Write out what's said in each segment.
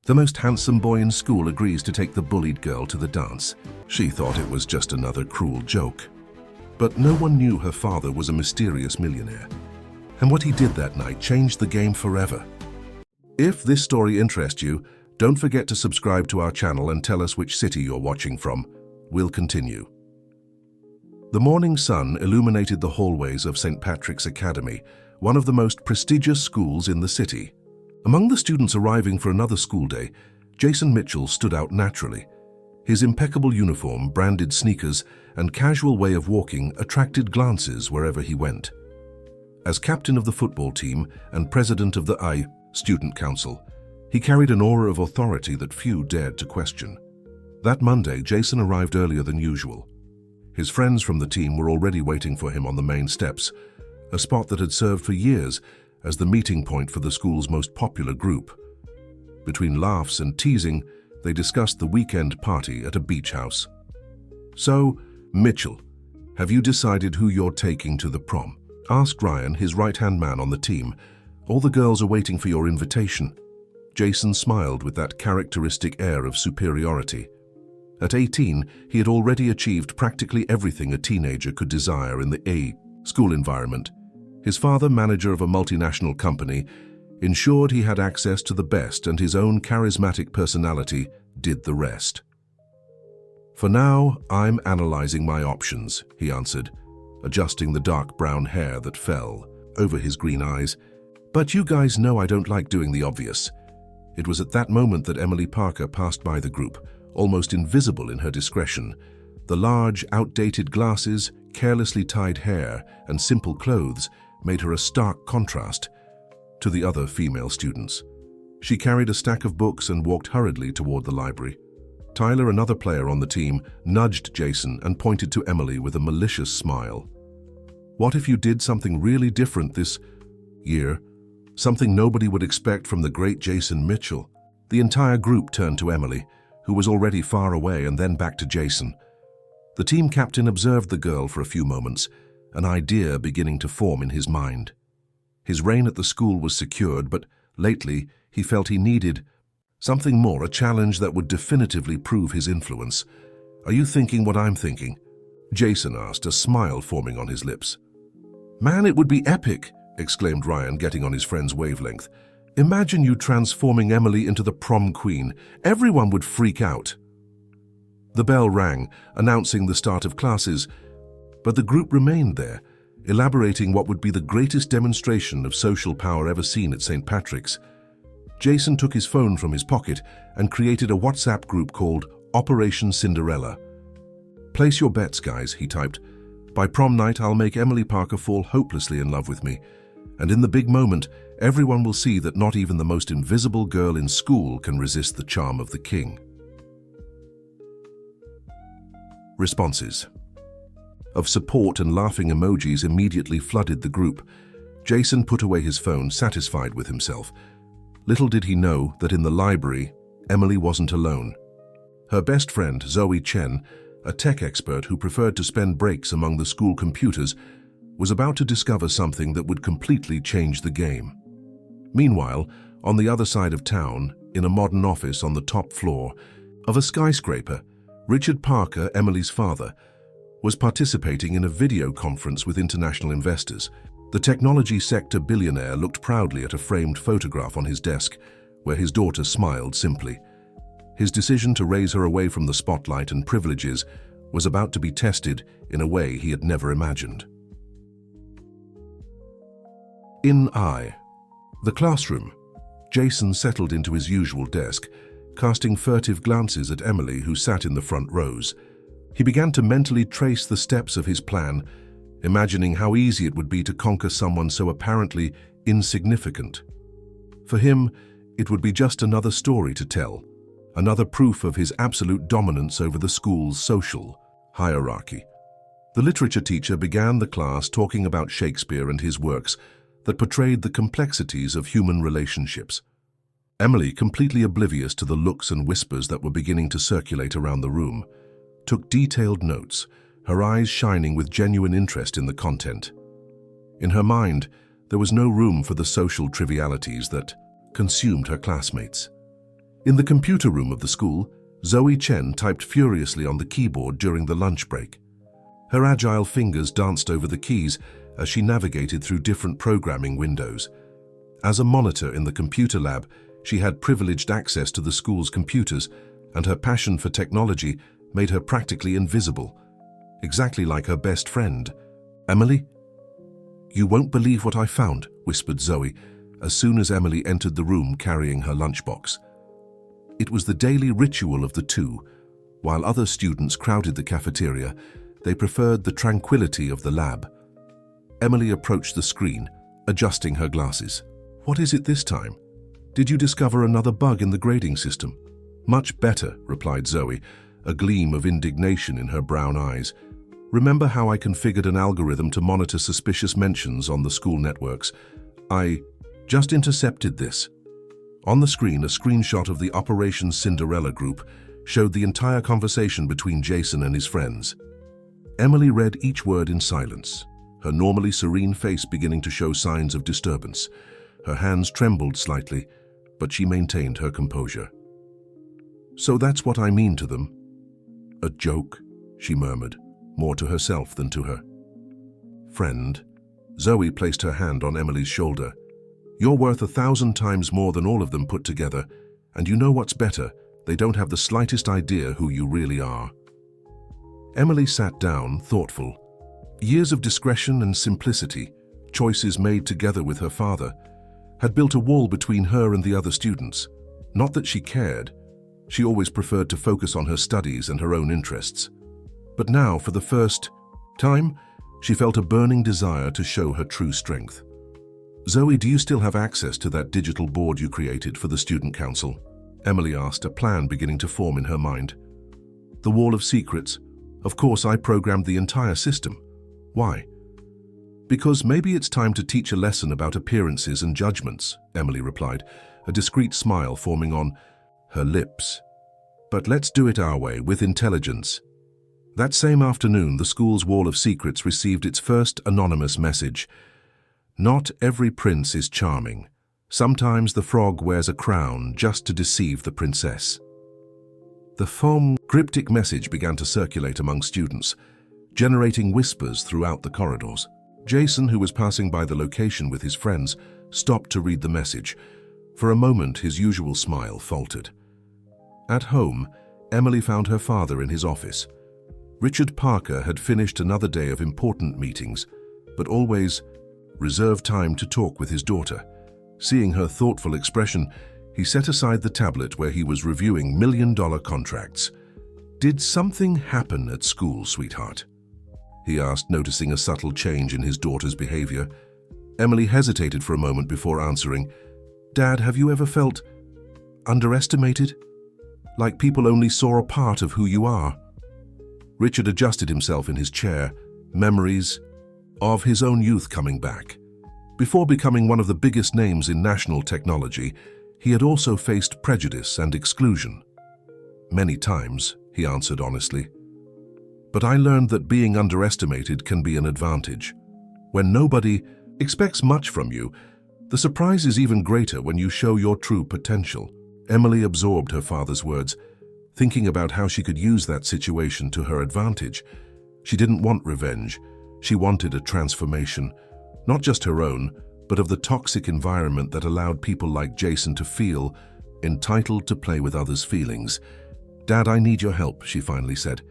The most handsome boy in school agrees to take the bullied girl to the dance. She thought it was just another cruel joke. But no one knew her father was a mysterious millionaire. And what he did that night changed the game forever. If this story interests you, don't forget to subscribe to our channel and tell us which city you're watching from. We'll continue. The morning sun illuminated the hallways of St. Patrick's Academy, one of the most prestigious schools in the city. Among the students arriving for another school day, Jason Mitchell stood out naturally. His impeccable uniform, branded sneakers, and casual way of walking attracted glances wherever he went. As captain of the football team and president of the Student Council, he carried an aura of authority that few dared to question. That Monday, Jason arrived earlier than usual. His friends from the team were already waiting for him on the main steps, a spot that had served for years as the meeting point for the school's most popular group. Between laughs and teasing, they discussed the weekend party at a beach house. "So, Mitchell, have you decided who you're taking to the prom?" asked Ryan, his right-hand man on the team. "All the girls are waiting for your invitation." Jason smiled with that characteristic air of superiority. At 18, he had already achieved practically everything a teenager could desire in the school environment. His father, manager of a multinational company, ensured he had access to the best, and his own charismatic personality did the rest. "For now, I'm analyzing my options," he answered, adjusting the dark brown hair that fell over his green eyes. "But you guys know I don't like doing the obvious." It was at that moment that Emily Parker passed by the group, almost invisible in her discretion. The large, outdated glasses, carelessly tied hair, and simple clothes made her a stark contrast to the other female students. She carried a stack of books and walked hurriedly toward the library. Tyler, another player on the team, nudged Jason and pointed to Emily with a malicious smile. "What if you did something really different this year? Something nobody would expect from the great Jason Mitchell?" The entire group turned to Emily, who was already far away, and then back to Jason. The team captain observed the girl for a few moments, an idea beginning to form in his mind. His reign at the school was secured, but lately he felt he needed something more, a challenge that would definitively prove his influence. "Are you thinking what I'm thinking?" Jason asked, a smile forming on his lips. "Man, it would be epic!" exclaimed Ryan, getting on his friend's wavelength. "Imagine you transforming Emily into the prom queen. Everyone would freak out." The bell rang, announcing the start of classes, but the group remained there, elaborating what would be the greatest demonstration of social power ever seen at St. Patrick's. Jason took his phone from his pocket and created a WhatsApp group called Operation Cinderella. "Place your bets, guys," he typed. "By prom night, I'll make Emily Parker fall hopelessly in love with me. And in the big moment, everyone will see that not even the most invisible girl in school can resist the charm of the king." Responses of support and laughing emojis immediately flooded the group. Jason put away his phone, satisfied with himself. Little did he know that in the library, Emily wasn't alone. Her best friend, Zoe Chen, a tech expert who preferred to spend breaks among the school computers, was about to discover something that would completely change the game. Meanwhile, on the other side of town, in a modern office on the top floor of a skyscraper, Richard Parker, Emily's father, was participating in a video conference with international investors. The technology sector billionaire looked proudly at a framed photograph on his desk, where his daughter smiled simply. His decision to raise her away from the spotlight and privileges was about to be tested in a way he had never imagined. In the classroom, Jason settled into his usual desk, casting furtive glances at Emily, who sat in the front rows. He began to mentally trace the steps of his plan, imagining how easy it would be to conquer someone so apparently insignificant. For him, it would be just another story to tell, another proof of his absolute dominance over the school's social hierarchy. The literature teacher began the class talking about Shakespeare and his works that portrayed the complexities of human relationships. Emily, completely oblivious to the looks and whispers that were beginning to circulate around the room, took detailed notes, her eyes shining with genuine interest in the content. In her mind, there was no room for the social trivialities that consumed her classmates. In the computer room of the school, Zoe Chen typed furiously on the keyboard during the lunch break. Her agile fingers danced over the keys as she navigated through different programming windows. As a monitor in the computer lab, she had privileged access to the school's computers, and her passion for technology made her practically invisible, exactly like her best friend. "Emily?" "You won't believe what I found," whispered Zoe, as soon as Emily entered the room carrying her lunchbox. It was the daily ritual of the two. While other students crowded the cafeteria, they preferred the tranquility of the lab. Emily approached the screen, adjusting her glasses. "What is it this time? Did you discover another bug in the grading system?" "Much better," replied Zoe, a gleam of indignation in her brown eyes. "Remember how I configured an algorithm to monitor suspicious mentions on the school networks? I just intercepted this." On the screen, a screenshot of the Operation Cinderella group showed the entire conversation between Jason and his friends. Emily read each word in silence, her normally serene face beginning to show signs of disturbance. Her hands trembled slightly, but she maintained her composure. "So that's what I mean to them." "A joke," she murmured, more to herself than to her friend. Zoe placed her hand on Emily's shoulder. "You're worth 1,000 times more than all of them put together, and you know what's better, they don't have the slightest idea who you really are." Emily sat down, thoughtful. Years of discretion and simplicity, choices made together with her father, had built a wall between her and the other students. Not that she cared. She always preferred to focus on her studies and her own interests. But now, for the first time, she felt a burning desire to show her true strength. "Zoe, do you still have access to that digital board you created for the student council?" Emily asked, a plan beginning to form in her mind. "The wall of secrets? Of course, I programmed the entire system." "Why?" "Because maybe it's time to teach a lesson about appearances and judgments," Emily replied, a discreet smile forming on her lips. "But let's do it our way, with intelligence." That same afternoon, the school's wall of secrets received its first anonymous message. "Not every prince is charming. Sometimes the frog wears a crown just to deceive the princess." The foam, cryptic message began to circulate among students, generating whispers throughout the corridors. Jason, who was passing by the location with his friends, stopped to read the message. For a moment, his usual smile faltered. At home, Emily found her father in his office. Richard Parker had finished another day of important meetings, but always reserved time to talk with his daughter. Seeing her thoughtful expression, he set aside the tablet where he was reviewing million-dollar contracts. "Did something happen at school, sweetheart?" he asked, noticing a subtle change in his daughter's behavior. Emily hesitated for a moment before answering. "Dad, have you ever felt underestimated? Like people only saw a part of who you are?" Richard adjusted himself in his chair, memories of his own youth coming back. Before becoming one of the biggest names in national technology, he had also faced prejudice and exclusion. "Many times," he answered honestly. "But I learned that being underestimated can be an advantage. When nobody expects much from you, the surprise is even greater when you show your true potential." Emily absorbed her father's words, thinking about how she could use that situation to her advantage. She didn't want revenge. She wanted a transformation, not just her own, but of the toxic environment that allowed people like Jason to feel entitled to play with others' feelings. "Dad, I need your help," she finally said.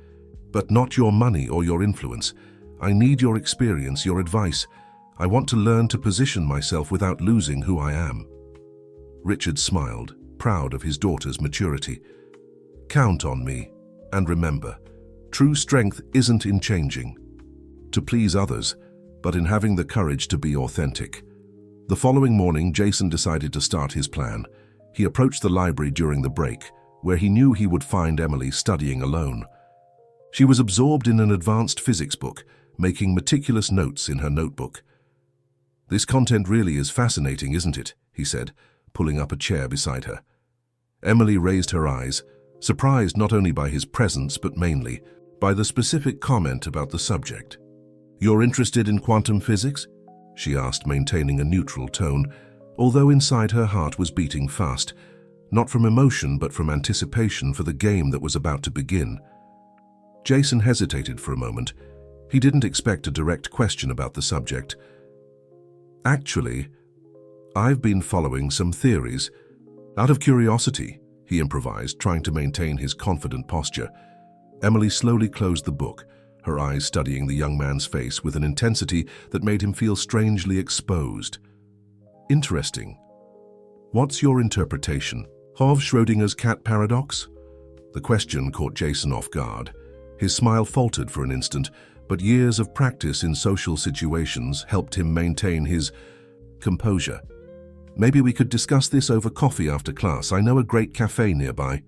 "But not your money or your influence. I need your experience, your advice. I want to learn to position myself without losing who I am." Richard smiled, proud of his daughter's maturity. "Count on me. And remember, true strength isn't in changing to please others, but in having the courage to be authentic." The following morning, Jason decided to start his plan. He approached the library during the break, where he knew he would find Emily studying alone. She was absorbed in an advanced physics book, making meticulous notes in her notebook. "This content really is fascinating, isn't it?" he said, pulling up a chair beside her. Emily raised her eyes, surprised not only by his presence but mainly by the specific comment about the subject. "You're interested in quantum physics?" she asked, maintaining a neutral tone, although inside her heart was beating fast. not from emotion but from anticipation for the game that was about to begin. Jason hesitated for a moment. He didn't expect a direct question about the subject. "Actually, I've been following some theories. Out of curiosity," he improvised, trying to maintain his confident posture. Emily slowly closed the book, her eyes studying the young man's face with an intensity that made him feel strangely exposed. "Interesting. What's your interpretation of Schrödinger's cat paradox?" The question caught Jason off guard. His smile faltered for an instant, but years of practice in social situations helped him maintain his composure. "Maybe we could discuss this over coffee after class. I know a great cafe nearby."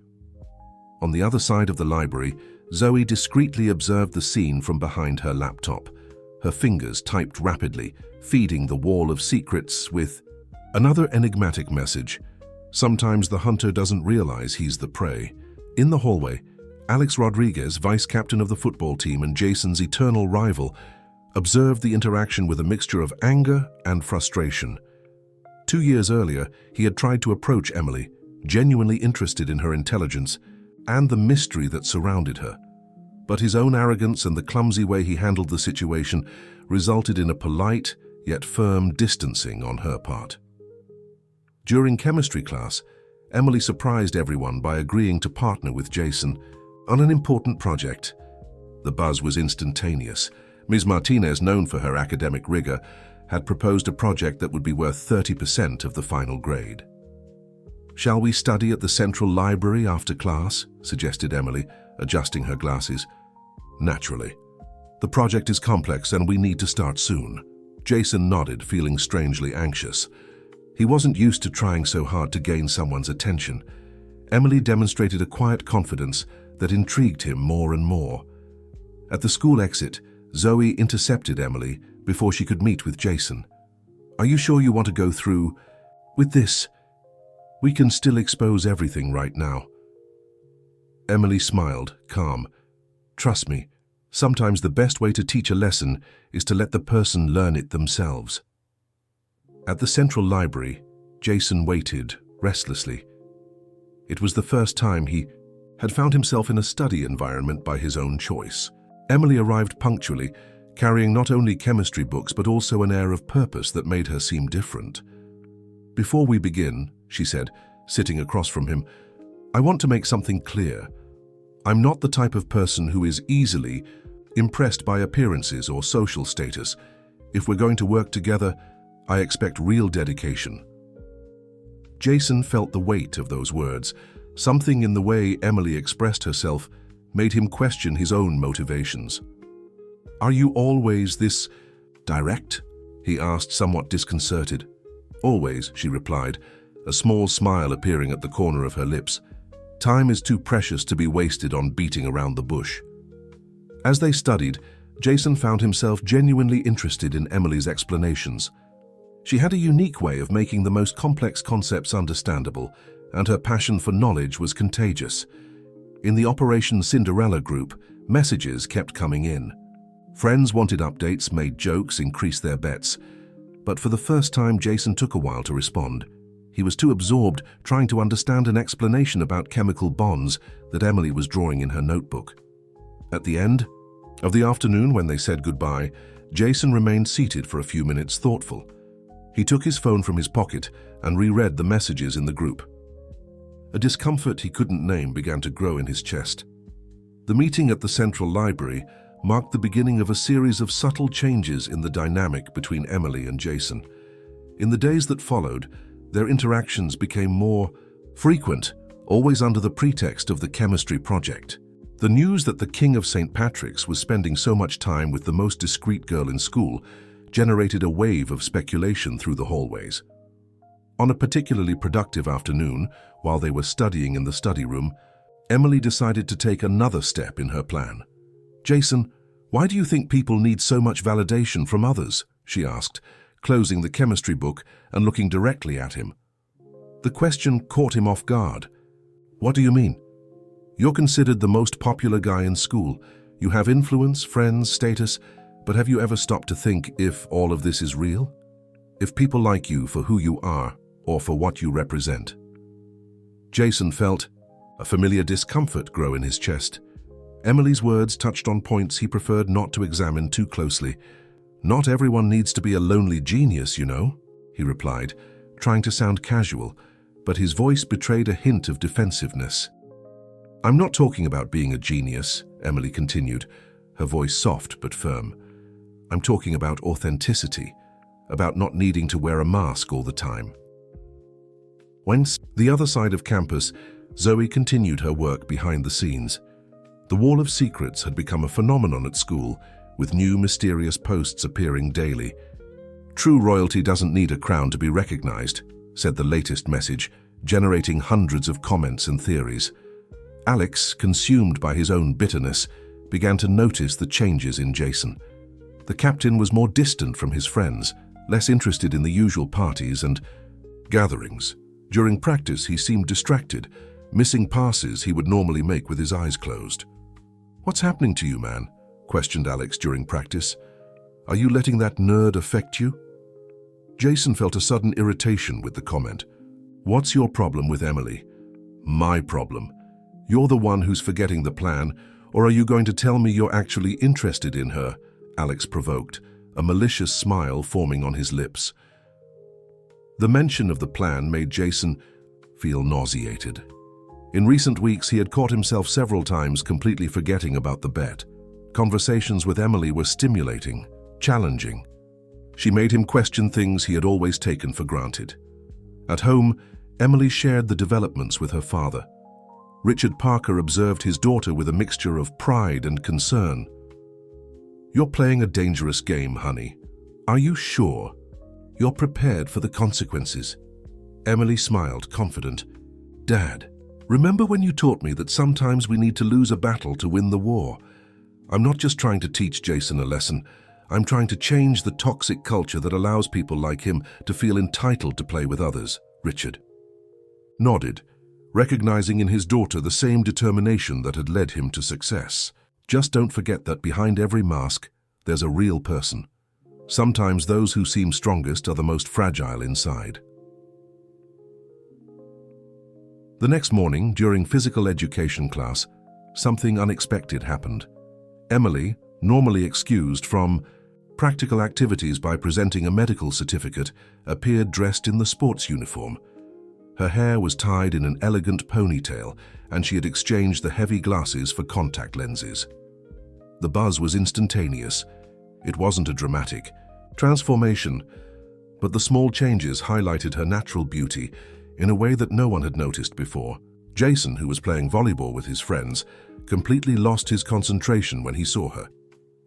On the other side of the library, Zoe discreetly observed the scene from behind her laptop. Her fingers typed rapidly, feeding the wall of secrets with another enigmatic message. Sometimes the hunter doesn't realize he's the prey. In the hallway, Alex Rodriguez, vice captain of the football team and Jason's eternal rival, observed the interaction with a mixture of anger and frustration. 2 years earlier, he had tried to approach Emily, genuinely interested in her intelligence and the mystery that surrounded her. But his own arrogance and the clumsy way he handled the situation resulted in a polite yet firm distancing on her part. During chemistry class, Emily surprised everyone by agreeing to partner with Jason on an important project. The buzz was instantaneous. Ms. Martinez, known for her academic rigor, had proposed a project that would be worth 30% of the final grade. "Shall we study at the central library after class?" suggested Emily, adjusting her glasses. "Naturally. The project is complex and we need to start soon." Jason nodded, feeling strangely anxious. He wasn't used to trying so hard to gain someone's attention. Emily demonstrated a quiet confidence that intrigued him more and more. At the school exit, Zoe intercepted Emily before she could meet with Jason. "Are you sure you want to go through with this? We can still expose everything right now." Emily smiled, calm. "Trust me, sometimes the best way to teach a lesson is to let the person learn it themselves." At the central library, Jason waited restlessly. It was the first time he had found himself in a study environment by his own choice. Emily arrived punctually, carrying not only chemistry books but also an air of purpose that made her seem different. "Before we begin," she said, sitting across from him, "I want to make something clear. I'm not the type of person who is easily impressed by appearances or social status. If we're going to work together, I expect real dedication." Jason felt the weight of those words. Something in the way Emily expressed herself made him question his own motivations. "Are you always this direct?" he asked, somewhat disconcerted. "Always," she replied, a small smile appearing at the corner of her lips. "Time is too precious to be wasted on beating around the bush." As they studied, Jason found himself genuinely interested in Emily's explanations. She had a unique way of making the most complex concepts understandable, and her passion for knowledge was contagious. In the Operation Cinderella group, messages kept coming in. Friends wanted updates, made jokes, increased their bets. But for the first time, Jason took a while to respond. He was too absorbed trying to understand an explanation about chemical bonds that Emily was drawing in her notebook. At the end of the afternoon, when they said goodbye, Jason remained seated for a few minutes, thoughtful. He took his phone from his pocket and reread the messages in the group. A discomfort he couldn't name began to grow in his chest. The meeting at the central library marked the beginning of a series of subtle changes in the dynamic between Emily and Jason. In the days that followed, their interactions became more frequent, always under the pretext of the chemistry project. The news that the King of St. Patrick's was spending so much time with the most discreet girl in school generated a wave of speculation through the hallways. On a particularly productive afternoon, while they were studying in the study room, Emily decided to take another step in her plan. "Jason, why do you think people need so much validation from others?" she asked, closing the chemistry book and looking directly at him. The question caught him off guard. "What do you mean? You're considered the most popular guy in school. You have influence, friends, status, but have you ever stopped to think if all of this is real? If people like you for who you are or for what you represent?" Jason felt a familiar discomfort grow in his chest. Emily's words touched on points he preferred not to examine too closely. "Not everyone needs to be a lonely genius, you know," he replied, trying to sound casual, but his voice betrayed a hint of defensiveness. "I'm not talking about being a genius," Emily continued, her voice soft but firm. "I'm talking about authenticity, about not needing to wear a mask all the time." Once the other side of campus, Zoe continued her work behind the scenes. The Wall of Secrets had become a phenomenon at school, with new mysterious posts appearing daily. "True royalty doesn't need a crown to be recognized," said the latest message, generating hundreds of comments and theories. Alex, consumed by his own bitterness, began to notice the changes in Jason. The captain was more distant from his friends, less interested in the usual parties and gatherings. During practice, he seemed distracted, missing passes he would normally make with his eyes closed. "What's happening to you, man?" questioned Alex during practice. "Are you letting that nerd affect you?" Jason felt a sudden irritation with the comment. "What's your problem with Emily?" "My problem. You're the one who's forgetting the plan, or are you going to tell me you're actually interested in her?" Alex provoked, a malicious smile forming on his lips. The mention of the plan made Jason feel nauseated. In recent weeks, he had caught himself several times completely forgetting about the bet. Conversations with Emily were stimulating, challenging. She made him question things he had always taken for granted. At home, Emily shared the developments with her father. Richard Parker observed his daughter with a mixture of pride and concern. "You're playing a dangerous game, honey. Are you sure? You're prepared for the consequences?" Emily smiled, confident. "Dad, remember when you taught me that sometimes we need to lose a battle to win the war? I'm not just trying to teach Jason a lesson. I'm trying to change the toxic culture that allows people like him to feel entitled to play with others." Richard nodded, recognizing in his daughter the same determination that had led him to success. "Just don't forget that behind every mask, there's a real person. Sometimes those who seem strongest are the most fragile inside." The next morning, during physical education class, something unexpected happened. Emily, normally excused from practical activities by presenting a medical certificate, appeared dressed in the sports uniform. Her hair was tied in an elegant ponytail, and she had exchanged the heavy glasses for contact lenses. The buzz was instantaneous. It wasn't a dramatic transformation, but the small changes highlighted her natural beauty in a way that no one had noticed before. Jason, who was playing volleyball with his friends, completely lost his concentration when he saw her.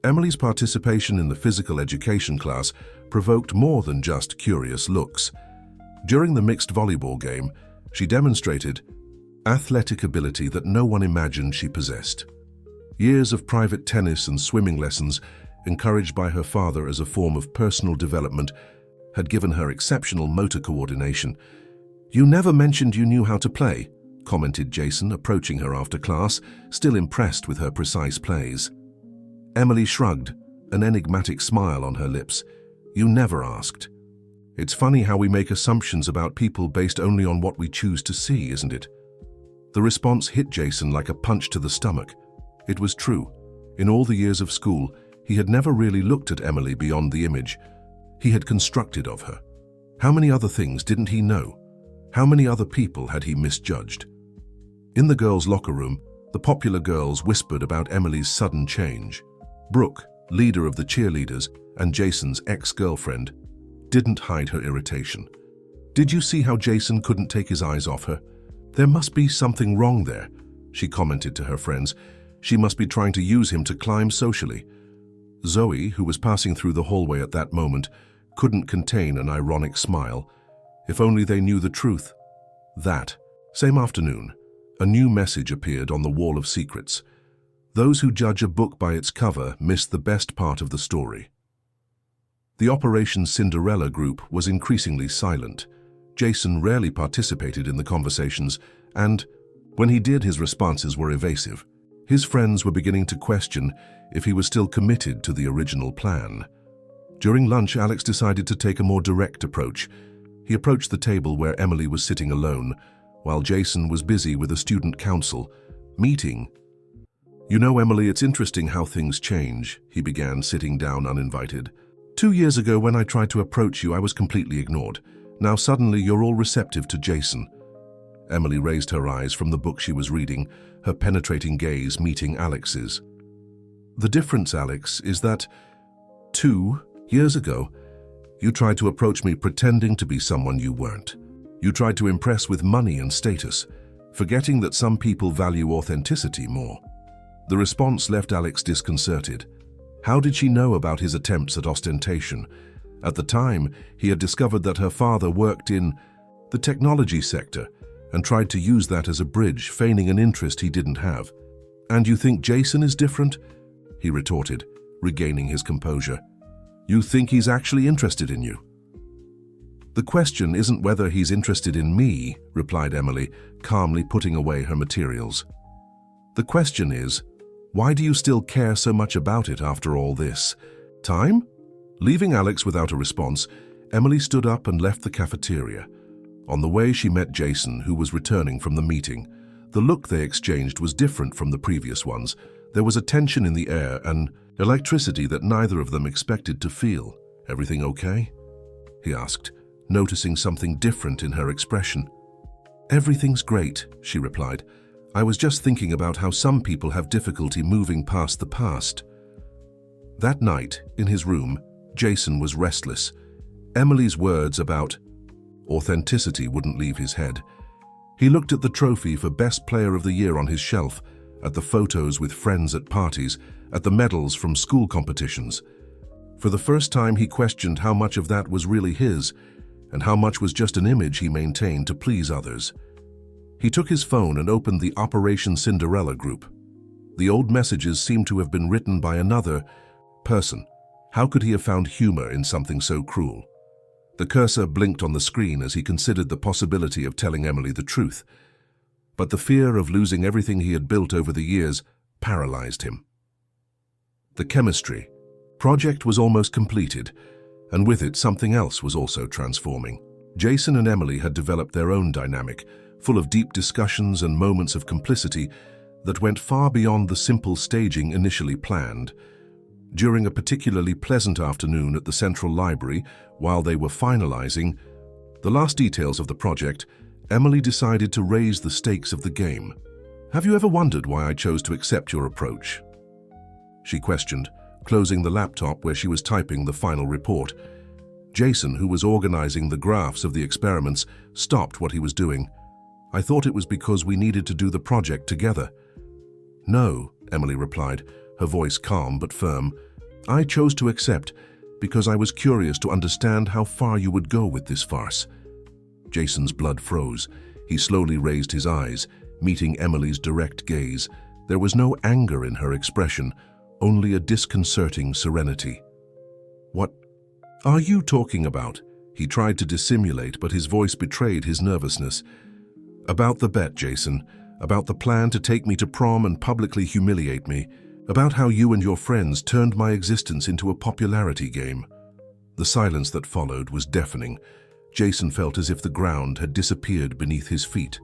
Emily's participation in the physical education class provoked more than just curious looks. During the mixed volleyball game, she demonstrated athletic ability that no one imagined she possessed. Years of private tennis and swimming lessons, encouraged by her father as a form of personal development, had given her exceptional motor coordination. "You never mentioned you knew how to play," commented Jason, approaching her after class, still impressed with her precise plays. Emily shrugged, an enigmatic smile on her lips. "You never asked." It's funny how we make assumptions about people based only on what we choose to see, isn't it? The response hit Jason like a punch to the stomach. It was true. In all the years of school, he had never really looked at Emily beyond the image he had constructed of her. How many other things didn't he know? How many other people had he misjudged? In the girls' locker room, the popular girls whispered about Emily's sudden change. Brooke, leader of the cheerleaders and Jason's ex-girlfriend, didn't hide her irritation. "Did you see how Jason couldn't take his eyes off her? There must be something wrong there," she commented to her friends. "She must be trying to use him to climb socially." Zoe, who was passing through the hallway at that moment, couldn't contain an ironic smile. If only they knew the truth. That same afternoon, a new message appeared on the Wall of Secrets. Those who judge a book by its cover miss the best part of the story. The Operation Cinderella group was increasingly silent. Jason rarely participated in the conversations, and when he did, his responses were evasive. His friends were beginning to question if he was still committed to the original plan. During lunch, Alex decided to take a more direct approach. He approached the table where Emily was sitting alone, while Jason was busy with a student council meeting. "You know, Emily, it's interesting how things change," he began, sitting down uninvited. "2 years ago, when I tried to approach you, I was completely ignored. Now suddenly you're all receptive to Jason." Emily raised her eyes from the book she was reading, her penetrating gaze meeting Alex's. "The difference, Alex, is that 2 years ago, you tried to approach me pretending to be someone you weren't. You tried to impress with money and status, forgetting that some people value authenticity more." The response left Alex disconcerted. How did she know about his attempts at ostentation? At the time, he had discovered that her father worked in the technology sector and tried to use that as a bridge, feigning an interest he didn't have. "And you think Jason is different?" he retorted, regaining his composure. "You think he's actually interested in you?" "The question isn't whether he's interested in me," replied Emily, calmly putting away her materials. "The question is, why do you still care so much about it after all this time?" Leaving Alex without a response, Emily stood up and left the cafeteria. On the way, she met Jason, who was returning from the meeting. The look they exchanged was different from the previous ones. There was a tension in the air, and electricity that neither of them expected to feel. "Everything okay?" he asked, noticing something different in her expression. "Everything's great," she replied. "I was just thinking about how some people have difficulty moving past the past." That night, in his room, Jason was restless. Emily's words about authenticity wouldn't leave his head. He looked at the trophy for Best Player of the Year on his shelf, at the photos with friends at parties, at the medals from school competitions. For the first time, he questioned how much of that was really his, and how much was just an image he maintained to please others. He took his phone and opened the Operation Cinderella group. The old messages seemed to have been written by another person. How could he have found humor in something so cruel? The cursor blinked on the screen as he considered the possibility of telling Emily the truth. But the fear of losing everything he had built over the years paralyzed him. The chemistry project was almost completed, and with it something else was also transforming. Jason and Emily had developed their own dynamic, full of deep discussions and moments of complicity that went far beyond the simple staging initially planned. During a particularly pleasant afternoon at the Central Library, while they were finalizing the last details of the project, Emily decided to raise the stakes of the game. "Have you ever wondered why I chose to accept your approach?" she questioned, closing the laptop where she was typing the final report. Jason, who was organizing the graphs of the experiments, stopped what he was doing. "I thought it was because we needed to do the project together." "No," Emily replied, her voice calm but firm. "I chose to accept because I was curious to understand how far you would go with this farce." Jason's blood froze. He slowly raised his eyes, meeting Emily's direct gaze. There was no anger in her expression, only a disconcerting serenity. "What are you talking about?" He tried to dissimulate, but his voice betrayed his nervousness. "About the bet, Jason. About the plan to take me to prom and publicly humiliate me. About how you and your friends turned my existence into a popularity game." The silence that followed was deafening. Jason felt as if the ground had disappeared beneath his feet.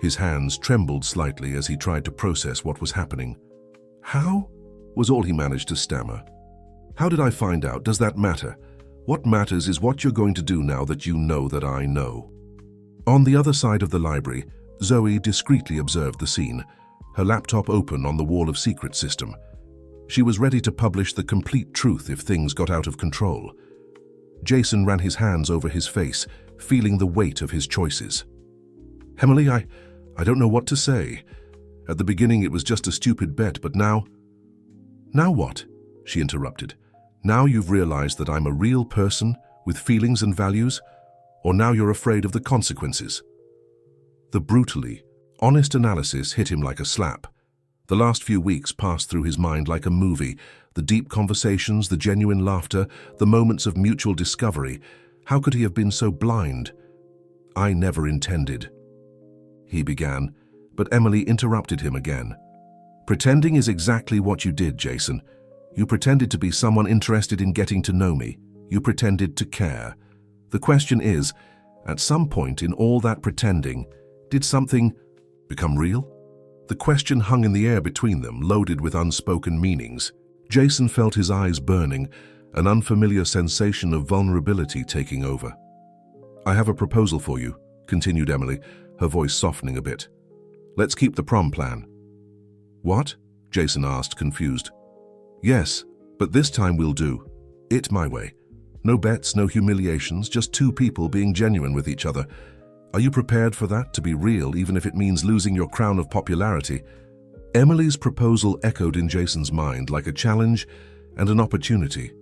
His hands trembled slightly as he tried to process what was happening. "How?" was all he managed to stammer. "How did I find out? Does that matter? What matters is what you're going to do now that you know that I know." On the other side of the library, Zoe discreetly observed the scene, her laptop open on the Wall of Secrets system. She was ready to publish the complete truth if things got out of control. Jason ran his hands over his face, feeling the weight of his choices. "Emily, I don't know what to say. At the beginning it was just a stupid bet, but now—" "Now what?" she interrupted. "Now you've realized that I'm a real person with feelings and values? Or now you're afraid of the consequences?" The brutally honest analysis hit him like a slap. The last few weeks passed through his mind like a movie, the deep conversations, the genuine laughter, the moments of mutual discovery. How could he have been so blind? "I never intended," he began, but Emily interrupted him again. "Pretending is exactly what you did, Jason. You pretended to be someone interested in getting to know me. You pretended to care. The question is, at some point in all that pretending, Did something become real? The question hung in the air between them, loaded with unspoken meanings. Jason felt his eyes burning, an unfamiliar sensation of vulnerability taking over. "I have a proposal for you," continued Emily, her voice softening a bit. "Let's keep the prom plan." "What?" Jason asked, confused. "Yes, but this time we'll do it my way. No bets, no humiliations, just two people being genuine with each other. Are you prepared for that, to be real, even if it means losing your crown of popularity?" Emily's proposal echoed in Jason's mind like a challenge and an opportunity.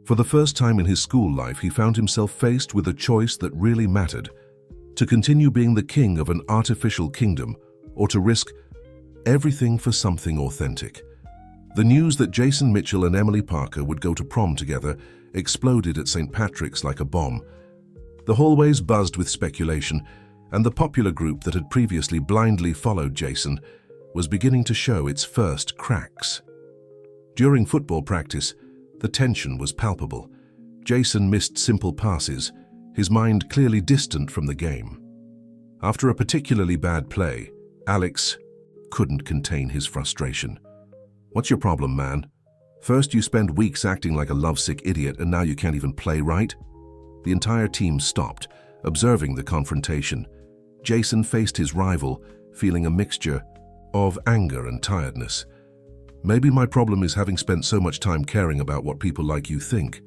For the first time in his school life, he found himself faced with a choice that really mattered: to continue being the king of an artificial kingdom, or to risk everything for something authentic. The news that Jason Mitchell and Emily Parker would go to prom together exploded at St. Patrick's like a bomb. The hallways buzzed with speculation, and the popular group that had previously blindly followed Jason was beginning to show its first cracks. During football practice, the tension was palpable. Jason missed simple passes, his mind clearly distant from the game. After a particularly bad play, Alex couldn't contain his frustration. "What's your problem, man? First you spend weeks acting like a lovesick idiot, and now you can't even play right?" The entire team stopped, observing the confrontation. Jason faced his rival, feeling a mixture of anger and tiredness. "Maybe my problem is having spent so much time caring about what people like you think."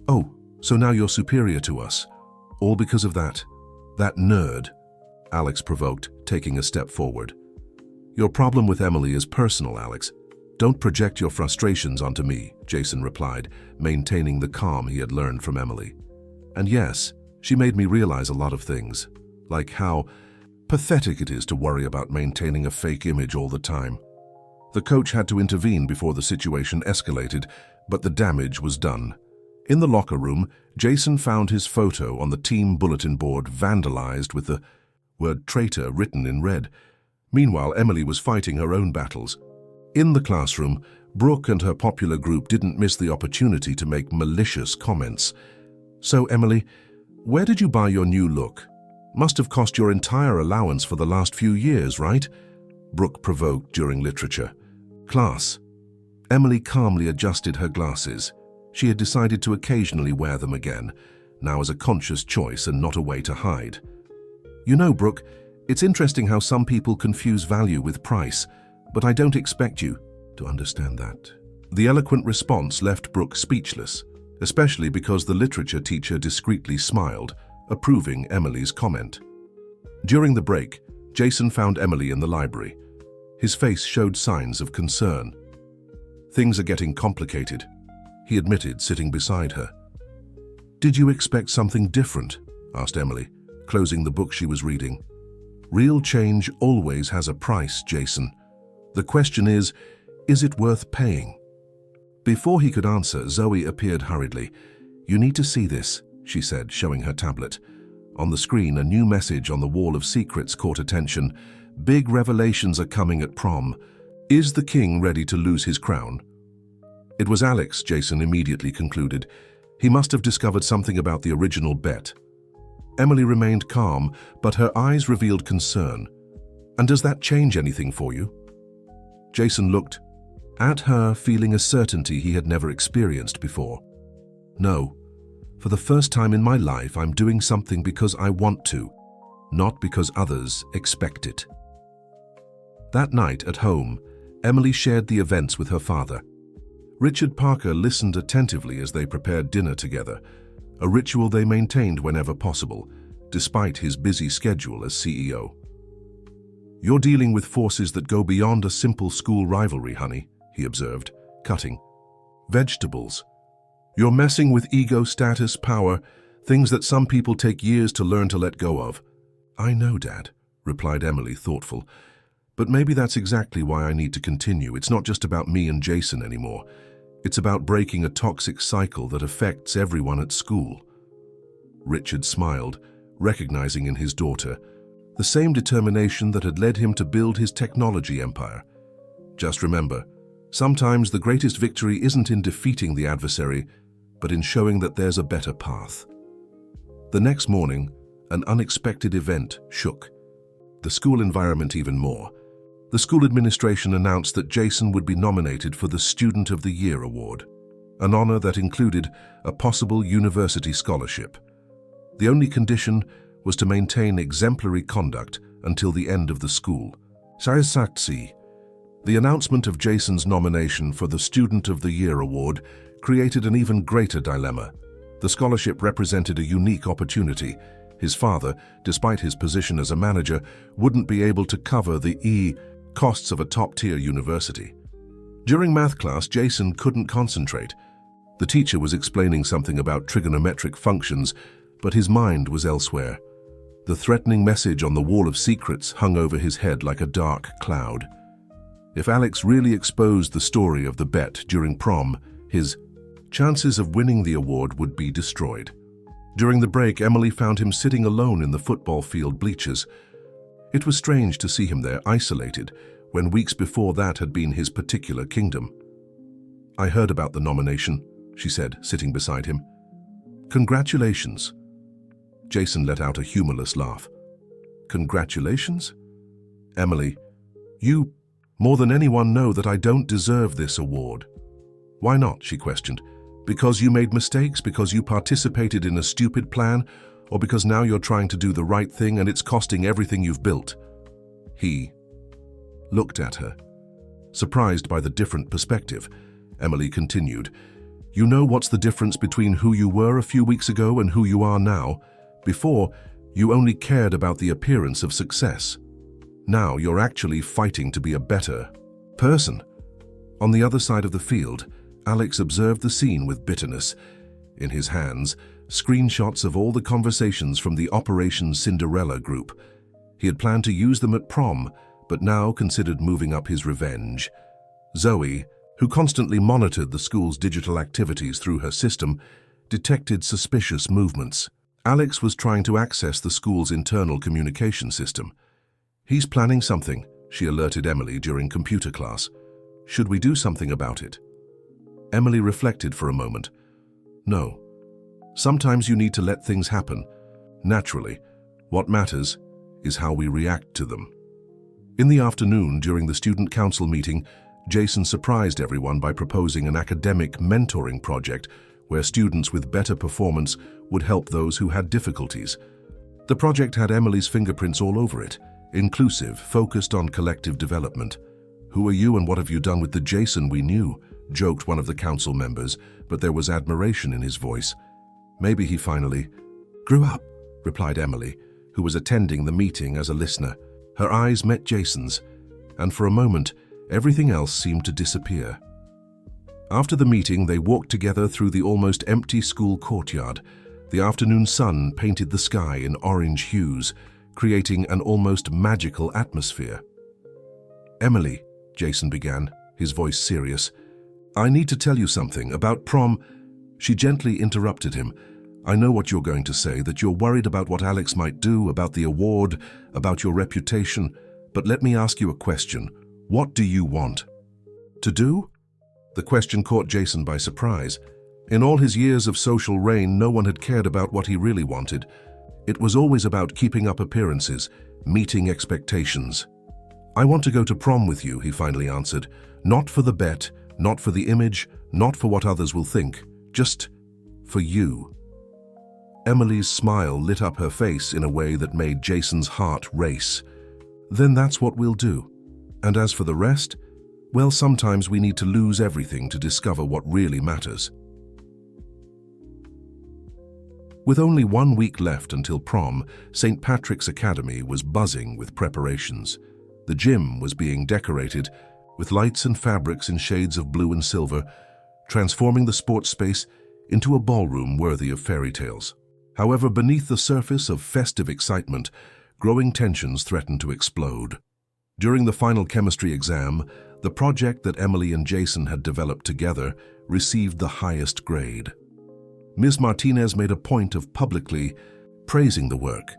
"Oh, so now you're superior to us? All because of that nerd?" Alex provoked, taking a step forward. "Your problem with Emily is personal, Alex. Don't project your frustrations onto me," Jason replied, maintaining the calm he had learned from Emily. "And yes, she made me realize a lot of things, like how pathetic it is to worry about maintaining a fake image all the time." The coach had to intervene before the situation escalated, but the damage was done. In the locker room, Jason found his photo on the team bulletin board vandalized with the word "traitor" written in red. Meanwhile, Emily was fighting her own battles. In the classroom, Brooke and her popular group didn't miss the opportunity to make malicious comments. "So, Emily, where did you buy your new look? Must have cost your entire allowance for the last few years, right?" Brooke provoked during literature class. Emily calmly adjusted her glasses. She had decided to occasionally wear them again, now as a conscious choice and not a way to hide. "You know, Brooke, it's interesting how some people confuse value with price, but I don't expect you to understand that." The eloquent response left Brooke speechless, especially because the literature teacher discreetly smiled, approving Emily's comment. During the break, Jason found Emily in the library. His face showed signs of concern. "Things are getting complicated," he admitted, sitting beside her. "Did you expect something different?" asked Emily, closing the book she was reading. "Real change always has a price, Jason. The question is it worth paying?" Before he could answer, Zoe appeared hurriedly. "You need to see this," she said, showing her tablet. On the screen, a new message on the wall of secrets caught attention. "Big revelations are coming at prom. Is the king ready to lose his crown?" It was Alex, Jason immediately concluded. He must have discovered something about the original bet. Emily remained calm, but her eyes revealed concern. "And does that change anything for you?" Jason looked at her, feeling a certainty he had never experienced before. "No. For the first time in my life, I'm doing something because I want to, not because others expect it." That night at home, Emily shared the events with her father. Richard Parker listened attentively as they prepared dinner together, a ritual they maintained whenever possible, despite his busy schedule as CEO. "You're dealing with forces that go beyond a simple school rivalry, honey," he observed, cutting. "Vegetables. You're messing with ego, status, power, things that some people take years to learn to let go of." "I know, Dad," replied Emily, thoughtful. "But maybe that's exactly why I need to continue. It's not just about me and Jason anymore. It's about breaking a toxic cycle that affects everyone at school." Richard smiled, recognizing in his daughter the same determination that had led him to build his technology empire. "Just remember, sometimes the greatest victory isn't in defeating the adversary, but in showing that there's a better path." The next morning, an unexpected event shook the school environment even more. The school administration announced that Jason would be nominated for the Student of the Year award, an honor that included a possible university scholarship. The only condition was to maintain exemplary conduct until the end of the school. The announcement of Jason's nomination for the Student of the Year award created an even greater dilemma. The scholarship represented a unique opportunity. His father, despite his position as a manager, wouldn't be able to cover the costs of a top-tier university. During math class, Jason couldn't concentrate. The teacher was explaining something about trigonometric functions, but his mind was elsewhere. The threatening message on the wall of secrets hung over his head like a dark cloud. If Alex really exposed the story of the bet during prom, his chances of winning the award would be destroyed. During the break, Emily found him sitting alone in the football field bleachers. It was strange to see him there isolated, when weeks before that had been his particular kingdom. "I heard about the nomination," she said, sitting beside him. "Congratulations." Jason let out a humorless laugh. "Congratulations? Emily, you, more than anyone, know that I don't deserve this award." "Why not?" she questioned. "Because you made mistakes? Because you participated in a stupid plan? Or because now you're trying to do the right thing and it's costing everything you've built?" He looked at her. Surprised by the different perspective, Emily continued, "You know what's the difference between who you were a few weeks ago and who you are now? Before, you only cared about the appearance of success. Now you're actually fighting to be a better person." On the other side of the field, Alex observed the scene with bitterness. In his hands, screenshots of all the conversations from the Operation Cinderella group. He had planned to use them at prom, but now considered moving up his revenge. Zoe, who constantly monitored the school's digital activities through her system, detected suspicious movements. Alex was trying to access the school's internal communication system. "He's planning something," she alerted Emily during computer class. "Should we do something about it?" Emily reflected for a moment. "No. Sometimes you need to let things happen. Naturally, what matters is how we react to them." In the afternoon, during the student council meeting, Jason surprised everyone by proposing an academic mentoring project where students with better performance would help those who had difficulties. The project had Emily's fingerprints all over it, inclusive, focused on collective development. "Who are you and what have you done with the Jason we knew?" joked one of the council members, but there was admiration in his voice. "Maybe he finally grew up," replied Emily, who was attending the meeting as a listener. Her eyes met Jason's, and for a moment, everything else seemed to disappear. After the meeting, they walked together through the almost empty school courtyard. The afternoon sun painted the sky in orange hues, creating an almost magical atmosphere. "Emily," Jason began, his voice serious, "I need to tell you something about prom." She gently interrupted him. "I know what you're going to say, that you're worried about what Alex might do, about the award, about your reputation. But let me ask you a question. What do you want to do?" The question caught Jason by surprise. In all his years of social reign, no one had cared about what he really wanted. It was always about keeping up appearances, meeting expectations. "I want to go to prom with you," he finally answered. "Not for the bet, not for the image, not for what others will think. Just for you." Emily's smile lit up her face in a way that made Jason's heart race. "Then that's what we'll do. And as for the rest, well, sometimes we need to lose everything to discover what really matters." With only 1 week left until prom, St. Patrick's Academy was buzzing with preparations. The gym was being decorated with lights and fabrics in shades of blue and silver, transforming the sports space into a ballroom worthy of fairy tales. However, beneath the surface of festive excitement, growing tensions threatened to explode. During the final chemistry exam, the project that Emily and Jason had developed together received the highest grade. Ms. Martinez made a point of publicly praising the work,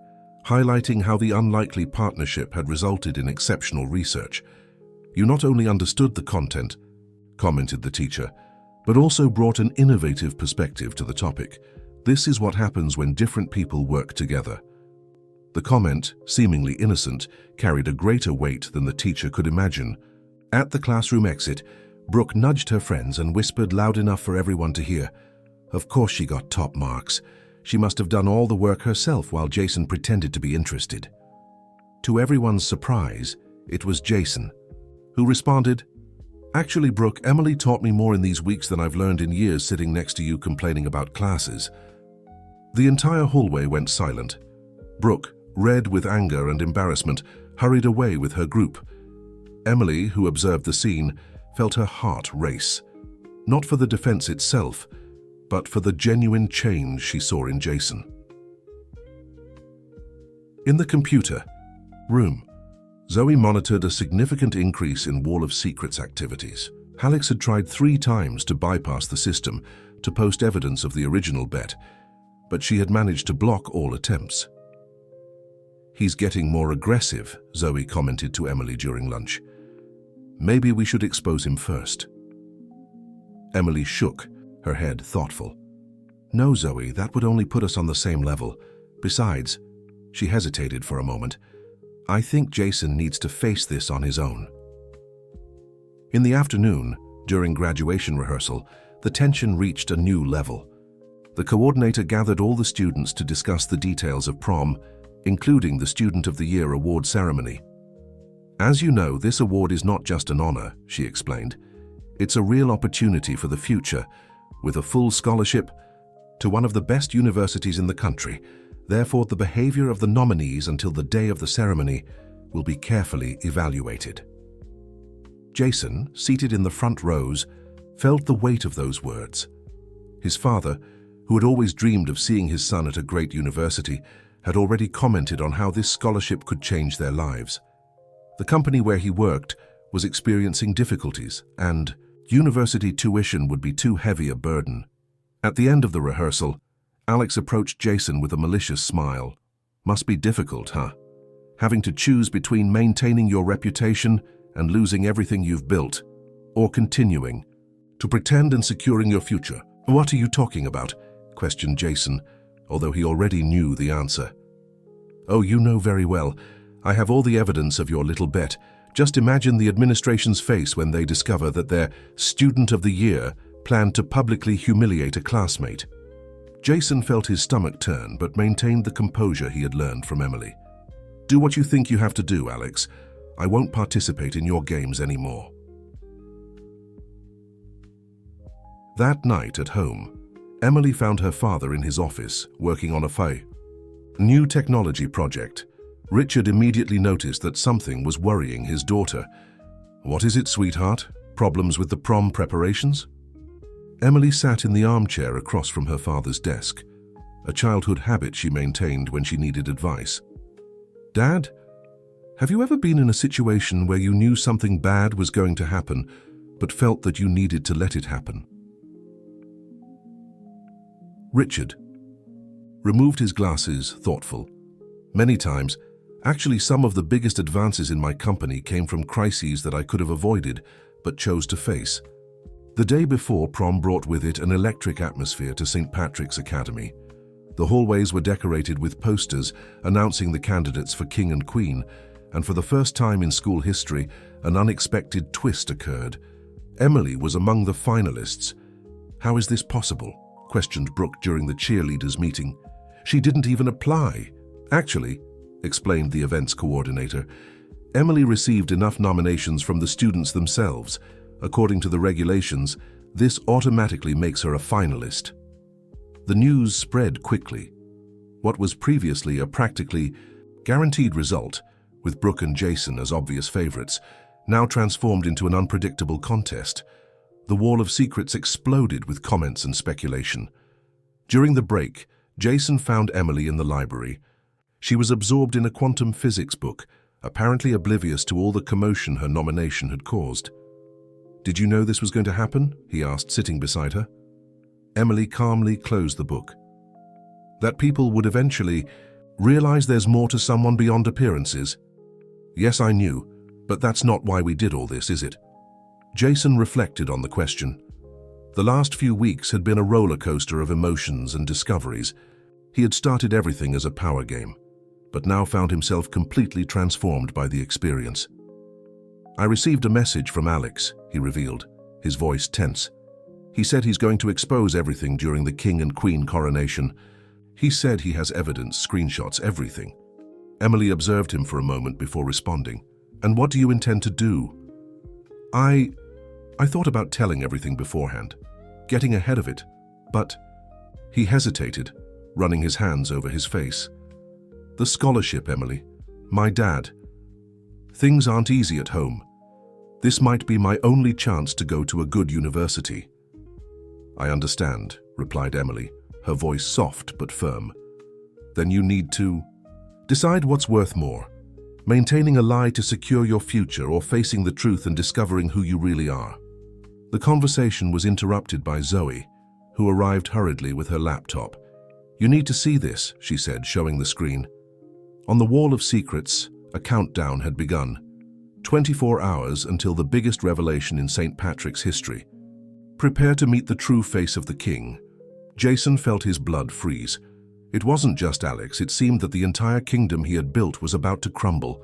highlighting how the unlikely partnership had resulted in exceptional research. "You not only understood the content," commented the teacher, "but also brought an innovative perspective to the topic. This is what happens when different people work together." The comment, seemingly innocent, carried a greater weight than the teacher could imagine. At the classroom exit, Brooke nudged her friends and whispered loud enough for everyone to hear, "Of course she got top marks. She must have done all the work herself while Jason pretended to be interested." To everyone's surprise, it was Jason, who responded, "Actually, Brooke, Emily taught me more in these weeks than I've learned in years sitting next to you complaining about classes." The entire hallway went silent. Brooke, red with anger and embarrassment, hurried away with her group. Emily, who observed the scene, felt her heart race, not for the defense itself, but for the genuine change she saw in Jason. In the computer room, Zoe monitored a significant increase in Wall of Secrets activities. Alex had tried 3 times to bypass the system to post evidence of the original bet, but she had managed to block all attempts. "He's getting more aggressive," Zoe commented to Emily during lunch. "Maybe we should expose him first." Emily shook her head, thoughtful. "No, Zoe, that would only put us on the same level. Besides," she hesitated for a moment, "I think Jason needs to face this on his own." In the afternoon, during graduation rehearsal, the tension reached a new level. The coordinator gathered all the students to discuss the details of prom, including the Student of the Year award ceremony. "As you know, this award is not just an honor," she explained. "It's a real opportunity for the future, with a full scholarship to one of the best universities in the country. Therefore, the behavior of the nominees until the day of the ceremony will be carefully evaluated." Jason, seated in the front rows, felt the weight of those words. His father, who had always dreamed of seeing his son at a great university, had already commented on how this scholarship could change their lives. The company where he worked was experiencing difficulties, and university tuition would be too heavy a burden. At the end of the rehearsal, Alex approached Jason with a malicious smile. "Must be difficult, huh? Having to choose between maintaining your reputation and losing everything you've built, or continuing to pretend and securing your future." "What are you talking about?" questioned Jason, although he already knew the answer. "Oh, you know very well. I have all the evidence of your little bet. Just imagine the administration's face when they discover that their Student of the Year planned to publicly humiliate a classmate." Jason felt his stomach turn, but maintained the composure he had learned from Emily. "Do what you think you have to do, Alex. I won't participate in your games anymore." That night at home, Emily found her father in his office, working on a new technology project. Richard immediately noticed that something was worrying his daughter. "What is it, sweetheart? Problems with the prom preparations?" Emily sat in the armchair across from her father's desk, a childhood habit she maintained when she needed advice. "Dad, have you ever been in a situation where you knew something bad was going to happen, but felt that you needed to let it happen?" Richard removed his glasses, thoughtful. "Many times. Actually, some of the biggest advances in my company came from crises that I could have avoided, but chose to face. The day before, prom brought with it an electric atmosphere to St. Patrick's Academy. The hallways were decorated with posters announcing the candidates for King and Queen, and for the first time in school history, an unexpected twist occurred. Emily was among the finalists. "How is this possible?" questioned Brooke during the cheerleaders' meeting. "She didn't even apply." "Actually," explained the events coordinator, "Emily received enough nominations from the students themselves. According to the regulations, this automatically makes her a finalist." The news spread quickly. What was previously a practically guaranteed result, with Brooke and Jason as obvious favorites, now transformed into an unpredictable contest. The Wall of Secrets exploded with comments and speculation. During the break, Jason found Emily in the library. She was absorbed in a quantum physics book, apparently oblivious to all the commotion her nomination had caused. "Did you know this was going to happen?" he asked, sitting beside her. Emily calmly closed the book. "That people would eventually realize there's more to someone beyond appearances." "Yes, I knew, but that's not why we did all this, is it?" Jason reflected on the question. The last few weeks had been a roller coaster of emotions and discoveries. He had started everything as a power game, but now found himself completely transformed by the experience. "I received a message from Alex," he revealed, his voice tense. "He said he's going to expose everything during the king and queen coronation. He said he has evidence, screenshots, everything." Emily observed him for a moment before responding. "And what do you intend to do?" I thought about telling everything beforehand, getting ahead of it, but..." He hesitated, running his hands over his face. "The scholarship, Emily. My dad. Things aren't easy at home. This might be my only chance to go to a good university." "I understand," replied Emily, her voice soft but firm. "Then you need to decide what's worth more, maintaining a lie to secure your future or facing the truth and discovering who you really are." The conversation was interrupted by Zoe, who arrived hurriedly with her laptop. "You need to see this," she said, showing the screen. On the wall of secrets, a countdown had begun. 24 hours until the biggest revelation in St. Patrick's history. Prepare to meet the true face of the king. Jason felt his blood freeze. It wasn't just Alex, it seemed that the entire kingdom he had built was about to crumble.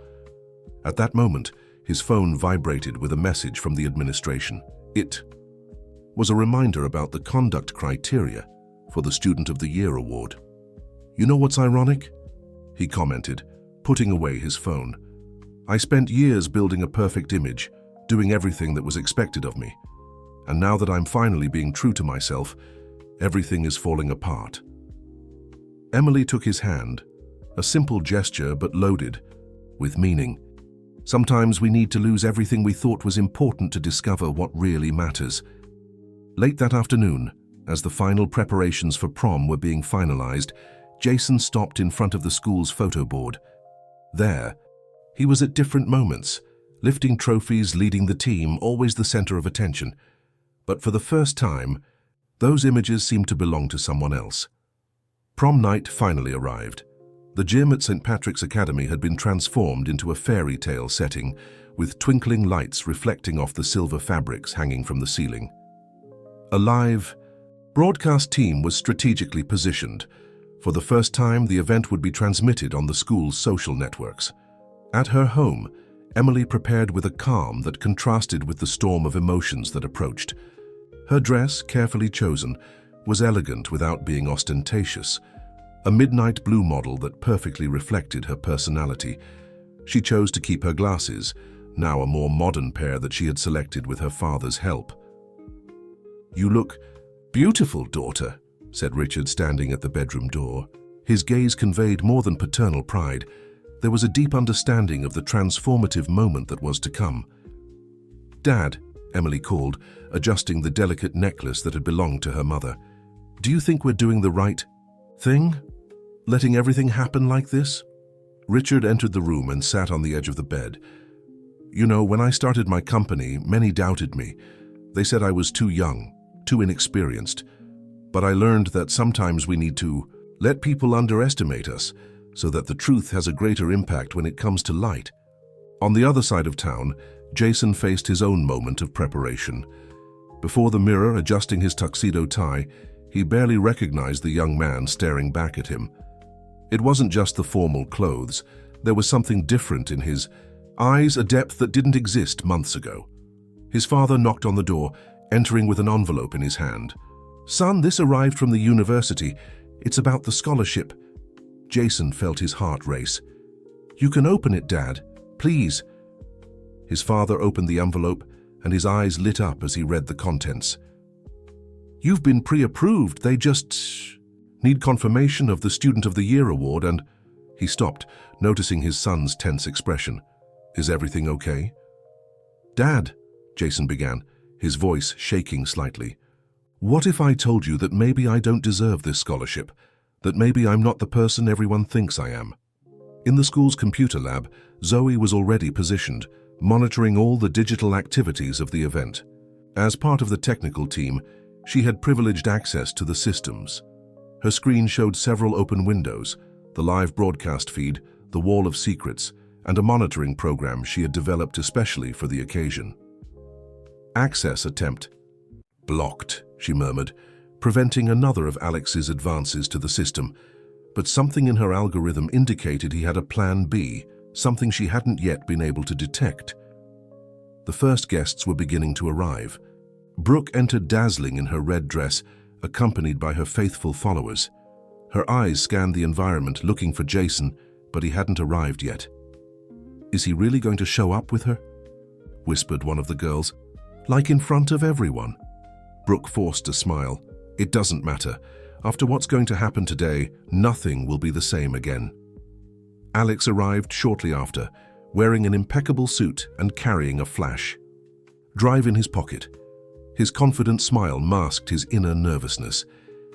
At that moment, his phone vibrated with a message from the administration. It was a reminder about the conduct criteria for the Student of the Year award. "You know what's ironic?" he commented, putting away his phone. "I spent years building a perfect image, doing everything that was expected of me. And now that I'm finally being true to myself, everything is falling apart." Emily took his hand, a simple gesture but loaded with meaning. Sometimes we need to lose everything we thought was important to discover what really matters. Late that afternoon, as the final preparations for prom were being finalized, Jason stopped in front of the school's photo board. There, he was at different moments, lifting trophies, leading the team, always the center of attention. But for the first time, those images seemed to belong to someone else. Prom night finally arrived. The gym at St. Patrick's Academy had been transformed into a fairy tale setting, with twinkling lights reflecting off the silver fabrics hanging from the ceiling. A live broadcast team was strategically positioned. For the first time, the event would be transmitted on the school's social networks. At her home, Emily prepared with a calm that contrasted with the storm of emotions that approached. Her dress, carefully chosen, was elegant without being ostentatious, a midnight blue model that perfectly reflected her personality. She chose to keep her glasses, now a more modern pair that she had selected with her father's help. "You look beautiful, daughter," said Richard, standing at the bedroom door. His gaze conveyed more than paternal pride. There was a deep understanding of the transformative moment that was to come. "Dad," Emily called, adjusting the delicate necklace that had belonged to her mother. "Do you think we're doing the right thing? Letting everything happen like this?" Richard entered the room and sat on the edge of the bed. "You know, when I started my company, many doubted me. They said I was too young, too inexperienced. But I learned that sometimes we need to let people underestimate us so that the truth has a greater impact when it comes to light." On the other side of town, Jason faced his own moment of preparation. Before the mirror, adjusting his tuxedo tie, he barely recognized the young man staring back at him. It wasn't just the formal clothes. There was something different in his eyes, a depth that didn't exist months ago. His father knocked on the door, entering with an envelope in his hand. "Son, this arrived from the university. It's about the scholarship." Jason felt his heart race. "You can open it, Dad. Please." His father opened the envelope, and his eyes lit up as he read the contents. "You've been pre-approved. They just need confirmation of the Student of the Year award and..." He stopped, noticing his son's tense expression. "Is everything okay?" "Dad," Jason began, his voice shaking slightly. "What if I told you that maybe I don't deserve this scholarship? That maybe I'm not the person everyone thinks I am?" In the school's computer lab, Zoe was already positioned, monitoring all the digital activities of the event. As part of the technical team, she had privileged access to the systems. Her screen showed several open windows, the live broadcast feed, the wall of secrets, and a monitoring program she had developed especially for the occasion. "Access attempt blocked," she murmured, preventing another of Alex's advances to the system. but something in her algorithm indicated he had a plan B, something she hadn't yet been able to detect. The first guests were beginning to arrive. Brooke entered dazzling in her red dress, accompanied by her faithful followers. Her eyes scanned the environment looking for Jason, but he hadn't arrived yet. "Is he really going to show up with her?" whispered one of the girls. "Like in front of everyone?" Brooke forced a smile. "It doesn't matter. After what's going to happen today, nothing will be the same again." Alex arrived shortly after, wearing an impeccable suit and carrying a flash drive in his pocket. His confident smile masked his inner nervousness.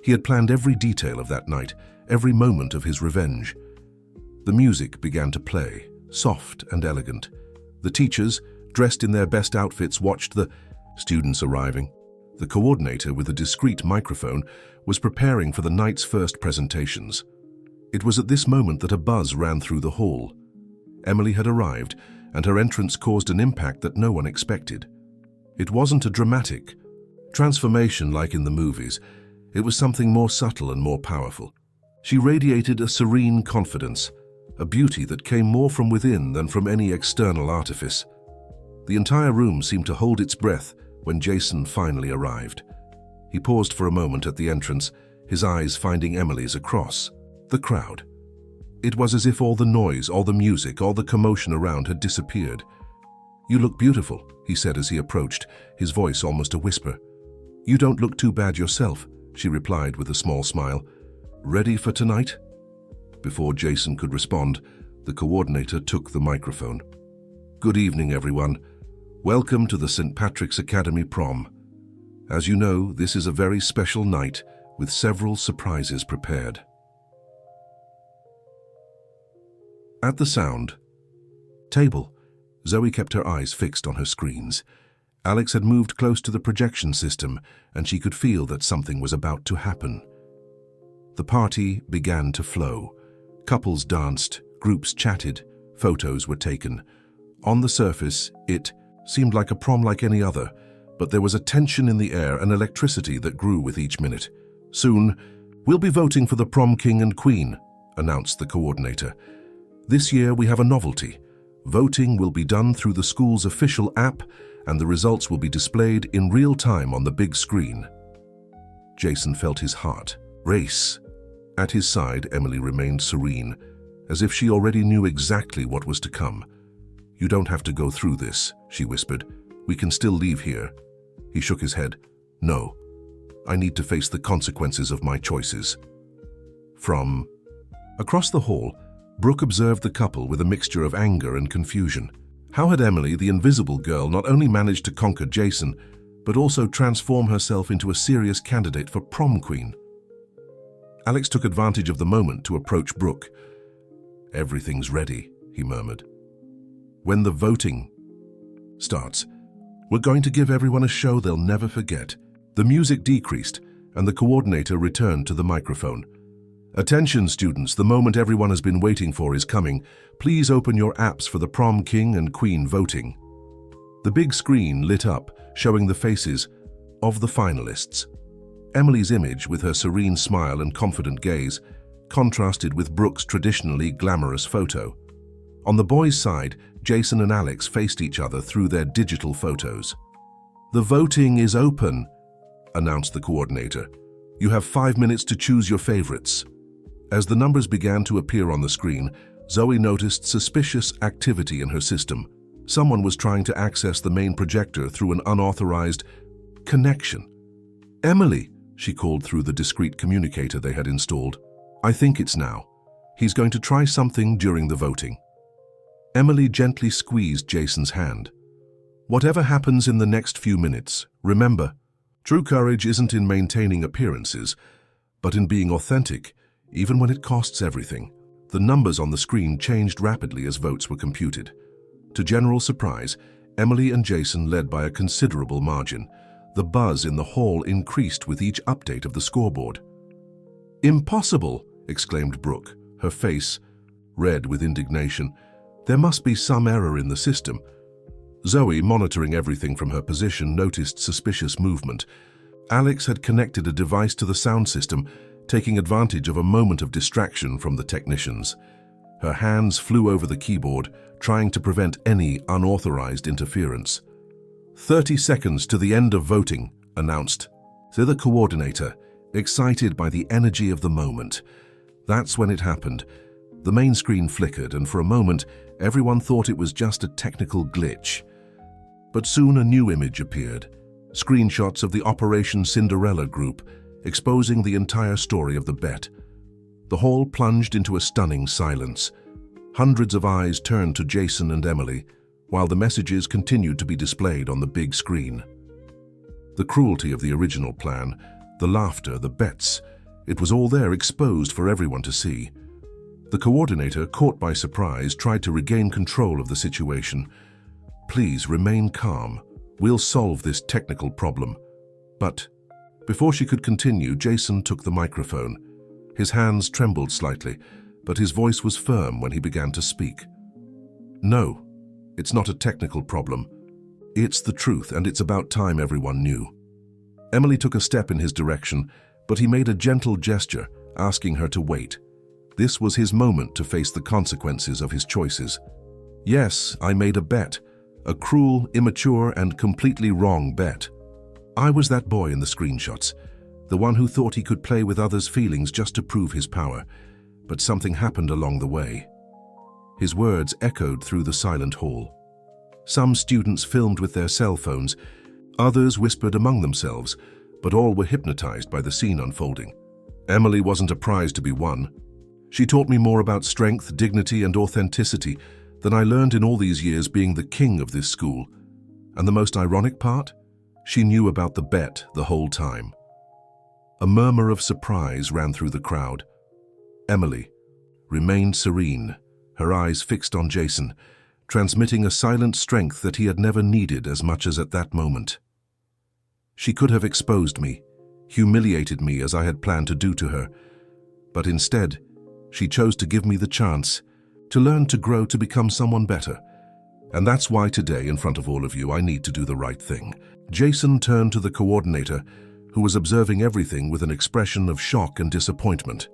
He had planned every detail of that night, every moment of his revenge. The music began to play, soft and elegant. The teachers, dressed in their best outfits, watched the students arriving. The coordinator, with a discreet microphone, was preparing for the night's first presentations. It was at this moment that a buzz ran through the hall. Emily had arrived, and her entrance caused an impact that no one expected. It wasn't a dramatic transformation like in the movies. It was something more subtle and more powerful. She radiated a serene confidence, a beauty that came more from within than from any external artifice. The entire room seemed to hold its breath when Jason finally arrived. He paused for a moment at the entrance, his eyes finding Emily's across the crowd. It was as if all the noise, all the music, all the commotion around had disappeared. "You look beautiful," he said as he approached, his voice almost a whisper. "You don't look too bad yourself," she replied with a small smile. "Ready for tonight?" Before Jason could respond, the coordinator took the microphone. "Good evening, everyone. Welcome to the St. Patrick's Academy prom. As you know, this is a very special night with several surprises prepared." At the sound, "Table," Zoe kept her eyes fixed on her screens. Alex had moved close to the projection system, and she could feel that something was about to happen. The party began to flow. Couples danced, groups chatted, photos were taken. On the surface, it seemed like a prom like any other, but there was a tension in the air and electricity that grew with each minute. "Soon, we'll be voting for the prom king and queen," announced the coordinator. "This year we have a novelty. Voting will be done through the school's official app, and the results will be displayed in real time on the big screen." Jason felt his heart race. At his side, Emily remained serene, as if she already knew exactly what was to come. "You don't have to go through this," she whispered. "We can still leave here." He shook his head. "No, I need to face the consequences of my choices." From across the hall, Brooke observed the couple with a mixture of anger and confusion. How had Emily, the invisible girl, not only managed to conquer Jason, but also transform herself into a serious candidate for prom queen? Alex took advantage of the moment to approach Brooke. "Everything's ready," he murmured. "When the voting starts, we're going to give everyone a show they'll never forget." The music decreased, and the coordinator returned to the microphone. "Attention, students, the moment everyone has been waiting for is coming. Please open your apps for the prom king and queen voting." The big screen lit up, showing the faces of the finalists. Emily's image, with her serene smile and confident gaze, contrasted with Brooke's traditionally glamorous photo. On the boys' side, Jason and Alex faced each other through their digital photos. "The voting is open," announced the coordinator. "You have 5 minutes to choose your favorites." As the numbers began to appear on the screen, Zoe noticed suspicious activity in her system. Someone was trying to access the main projector through an unauthorized connection. "Emily," she called through the discreet communicator they had installed. "I think it's now. He's going to try something during the voting." Emily gently squeezed Jason's hand. "Whatever happens in the next few minutes, remember, true courage isn't in maintaining appearances, but in being authentic, even when it costs everything." The numbers on the screen changed rapidly as votes were computed. To general surprise, Emily and Jason led by a considerable margin. The buzz in the hall increased with each update of the scoreboard. "Impossible!" exclaimed Brooke, her face red with indignation. "There must be some error in the system." Zoe, monitoring everything from her position, noticed suspicious movement. Alex had connected a device to the sound system, taking advantage of a moment of distraction from the technicians. Her hands flew over the keyboard, trying to prevent any unauthorized interference. 30 seconds to the end of voting, announced the coordinator, excited by the energy of the moment. That's when it happened. The main screen flickered, and for a moment, everyone thought it was just a technical glitch. But soon a new image appeared. Screenshots of the Operation Cinderella group, exposing the entire story of the bet. The hall plunged into a stunning silence. Hundreds of eyes turned to Jason and Emily, while the messages continued to be displayed on the big screen. The cruelty of the original plan, the laughter, the bets, it was all there exposed for everyone to see. The coordinator, caught by surprise, tried to regain control of the situation. "Please remain calm. We'll solve this technical problem." But before she could continue, Jason took the microphone. His hands trembled slightly, but his voice was firm when he began to speak. "No, it's not a technical problem. It's the truth, and it's about time everyone knew." Emily took a step in his direction, but he made a gentle gesture, asking her to wait. This was his moment to face the consequences of his choices. "Yes, I made a bet. A cruel, immature, and completely wrong bet. I was that boy in the screenshots, the one who thought he could play with others' feelings just to prove his power. But something happened along the way." His words echoed through the silent hall. Some students filmed with their cell phones, others whispered among themselves, but all were hypnotized by the scene unfolding. Emily wasn't a prize to be won. She taught me more about strength, dignity, and authenticity than I learned in all these years being the king of this school. And the most ironic part? She knew about the bet the whole time. A murmur of surprise ran through the crowd. Emily remained serene, her eyes fixed on Jason, transmitting a silent strength that he had never needed as much as at that moment. She could have exposed me, humiliated me as I had planned to do to her, but instead, she chose to give me the chance to learn, to grow, to become someone better. And that's why today, in front of all of you, I need to do the right thing. Jason turned to the coordinator, who was observing everything with an expression of shock and disappointment.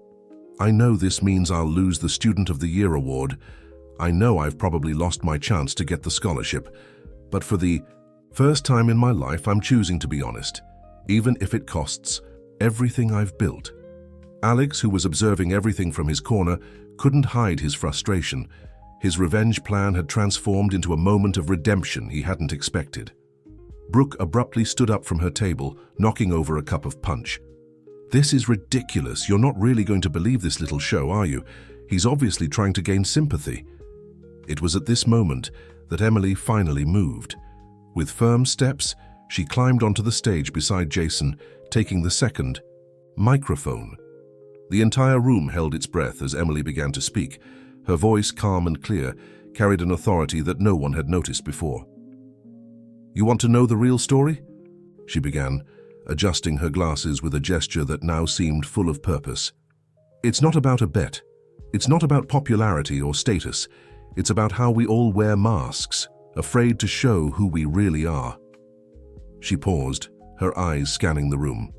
"I know this means I'll lose the Student of the Year award. I know I've probably lost my chance to get the scholarship, but for the first time in my life, I'm choosing to be honest, even if it costs everything I've built." Alex, who was observing everything from his corner, couldn't hide his frustration. His revenge plan had transformed into a moment of redemption he hadn't expected. Brooke abruptly stood up from her table, knocking over a cup of punch. "This is ridiculous. You're not really going to believe this little show, are you? He's obviously trying to gain sympathy." It was at this moment that Emily finally moved. With firm steps, she climbed onto the stage beside Jason, taking the second microphone. The entire room held its breath as Emily began to speak. Her voice, calm and clear, carried an authority that no one had noticed before. "You want to know the real story?" she began, adjusting her glasses with a gesture that now seemed full of purpose. "It's not about a bet. It's not about popularity or status. It's about how we all wear masks, afraid to show who we really are." She paused, her eyes scanning the room.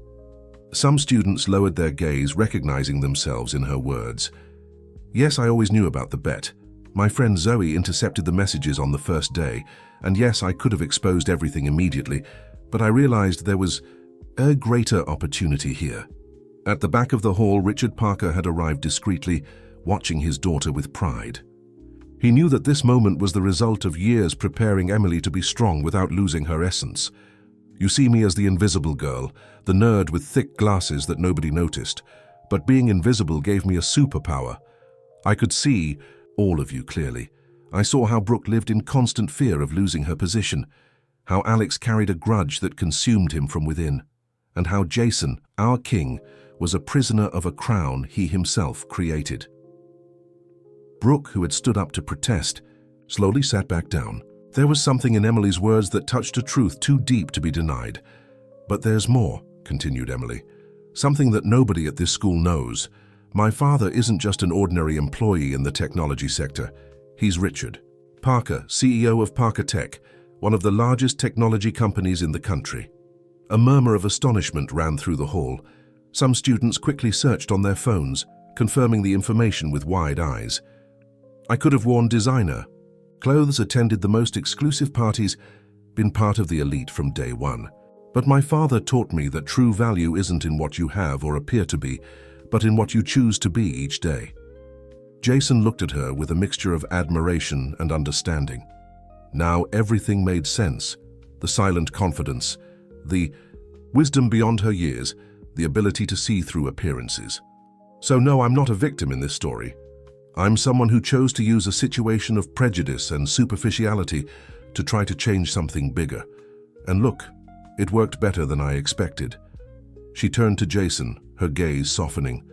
Some students lowered their gaze, recognizing themselves in her words. "Yes, I always knew about the bet. My friend Zoe intercepted the messages on the first day, and yes, I could have exposed everything immediately, but I realized there was a greater opportunity here." At the back of the hall, Richard Parker had arrived discreetly, watching his daughter with pride. He knew that this moment was the result of years preparing Emily to be strong without losing her essence. "You see me as the invisible girl, the nerd with thick glasses that nobody noticed, but being invisible gave me a superpower. I could see all of you clearly. I saw how Brooke lived in constant fear of losing her position, how Alex carried a grudge that consumed him from within, and how Jason, our king, was a prisoner of a crown he himself created." Brooke, who had stood up to protest, slowly sat back down. There was something in Emily's words that touched a truth too deep to be denied. "But there's more," continued Emily. "Something that nobody at this school knows. My father isn't just an ordinary employee in the technology sector. He's Richard Parker, CEO of Parker Tech, one of the largest technology companies in the country." A murmur of astonishment ran through the hall. Some students quickly searched on their phones, confirming the information with wide eyes. I could have worn designer clothes, attended the most exclusive parties, been part of the elite from day one. But my father taught me that true value isn't in what you have or appear to be, but in what you choose to be each day. Jason looked at her with a mixture of admiration and understanding. Now everything made sense. The silent confidence, the wisdom beyond her years, the ability to see through appearances. So no, I'm not a victim in this story. I'm someone who chose to use a situation of prejudice and superficiality to try to change something bigger. And look, it worked better than I expected. She turned to Jason, her gaze softening.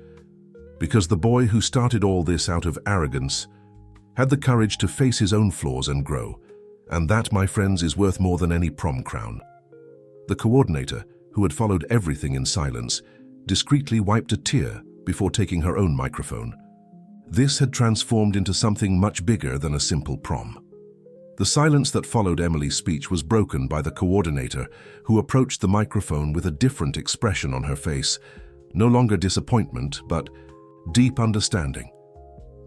Because the boy who started all this out of arrogance had the courage to face his own flaws and grow. And that, my friends, is worth more than any prom crown. The coordinator, who had followed everything in silence, discreetly wiped a tear before taking her own microphone. This had transformed into something much bigger than a simple prom. The silence that followed Emily's speech was broken by the coordinator, who approached the microphone with a different expression on her face. No longer disappointment, but deep understanding.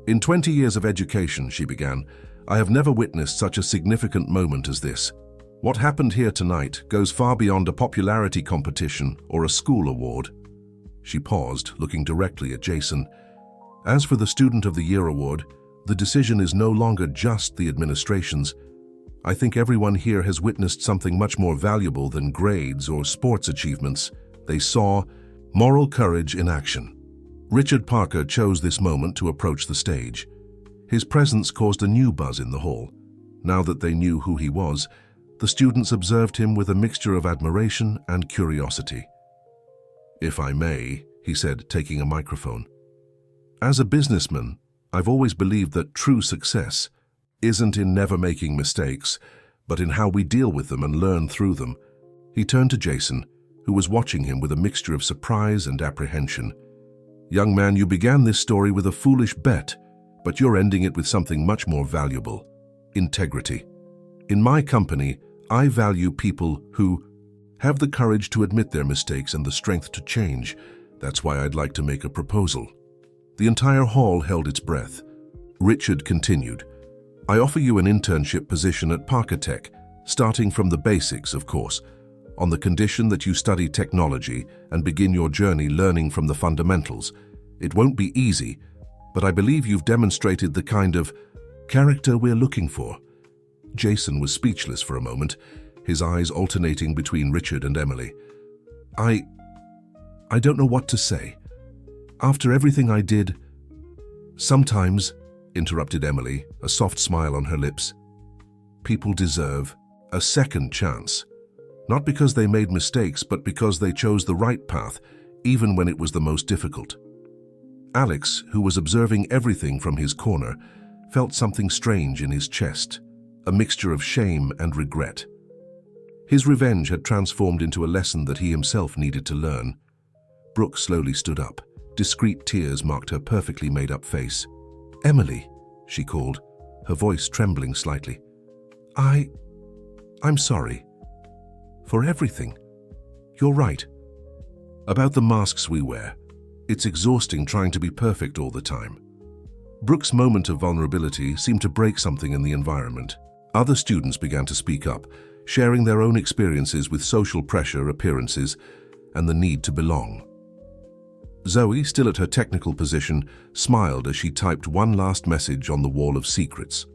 In 20 years of education, she began, I have never witnessed such a significant moment as this. What happened here tonight goes far beyond a popularity competition or a school award. She paused, looking directly at Jason. As for the Student of the Year award, the decision is no longer just the administration's. I think everyone here has witnessed something much more valuable than grades or sports achievements. They saw moral courage in action. Richard Parker chose this moment to approach the stage. His presence caused a new buzz in the hall. Now that they knew who he was, the students observed him with a mixture of admiration and curiosity. If I may, he said, taking a microphone. As a businessman, I've always believed that true success isn't in never making mistakes, but in how we deal with them and learn through them. He turned to Jason, who was watching him with a mixture of surprise and apprehension. Young man, you began this story with a foolish bet, but you're ending it with something much more valuable: integrity. In my company, I value people who have the courage to admit their mistakes and the strength to change. That's why I'd like to make a proposal. The entire hall held its breath. Richard continued, I offer you an internship position at Parker Tech, starting from the basics, of course, on the condition that you study technology and begin your journey learning from the fundamentals. It won't be easy, but I believe you've demonstrated the kind of character we're looking for. Jason was speechless for a moment, his eyes alternating between Richard and Emily. I don't know what to say. After everything I did, sometimes, interrupted Emily, a soft smile on her lips, people deserve a second chance. Not because they made mistakes, but because they chose the right path, even when it was the most difficult. Alex, who was observing everything from his corner, felt something strange in his chest, a mixture of shame and regret. His revenge had transformed into a lesson that he himself needed to learn. Brooke slowly stood up. Discreet tears marked her perfectly made-up face. Emily, she called, her voice trembling slightly. I'm sorry. For everything. You're right. About the masks we wear. It's exhausting trying to be perfect all the time. Brooke's moment of vulnerability seemed to break something in the environment. Other students began to speak up, sharing their own experiences with social pressure, appearances, and the need to belong. Zoe, still at her technical position, smiled as she typed one last message on the wall of secrets.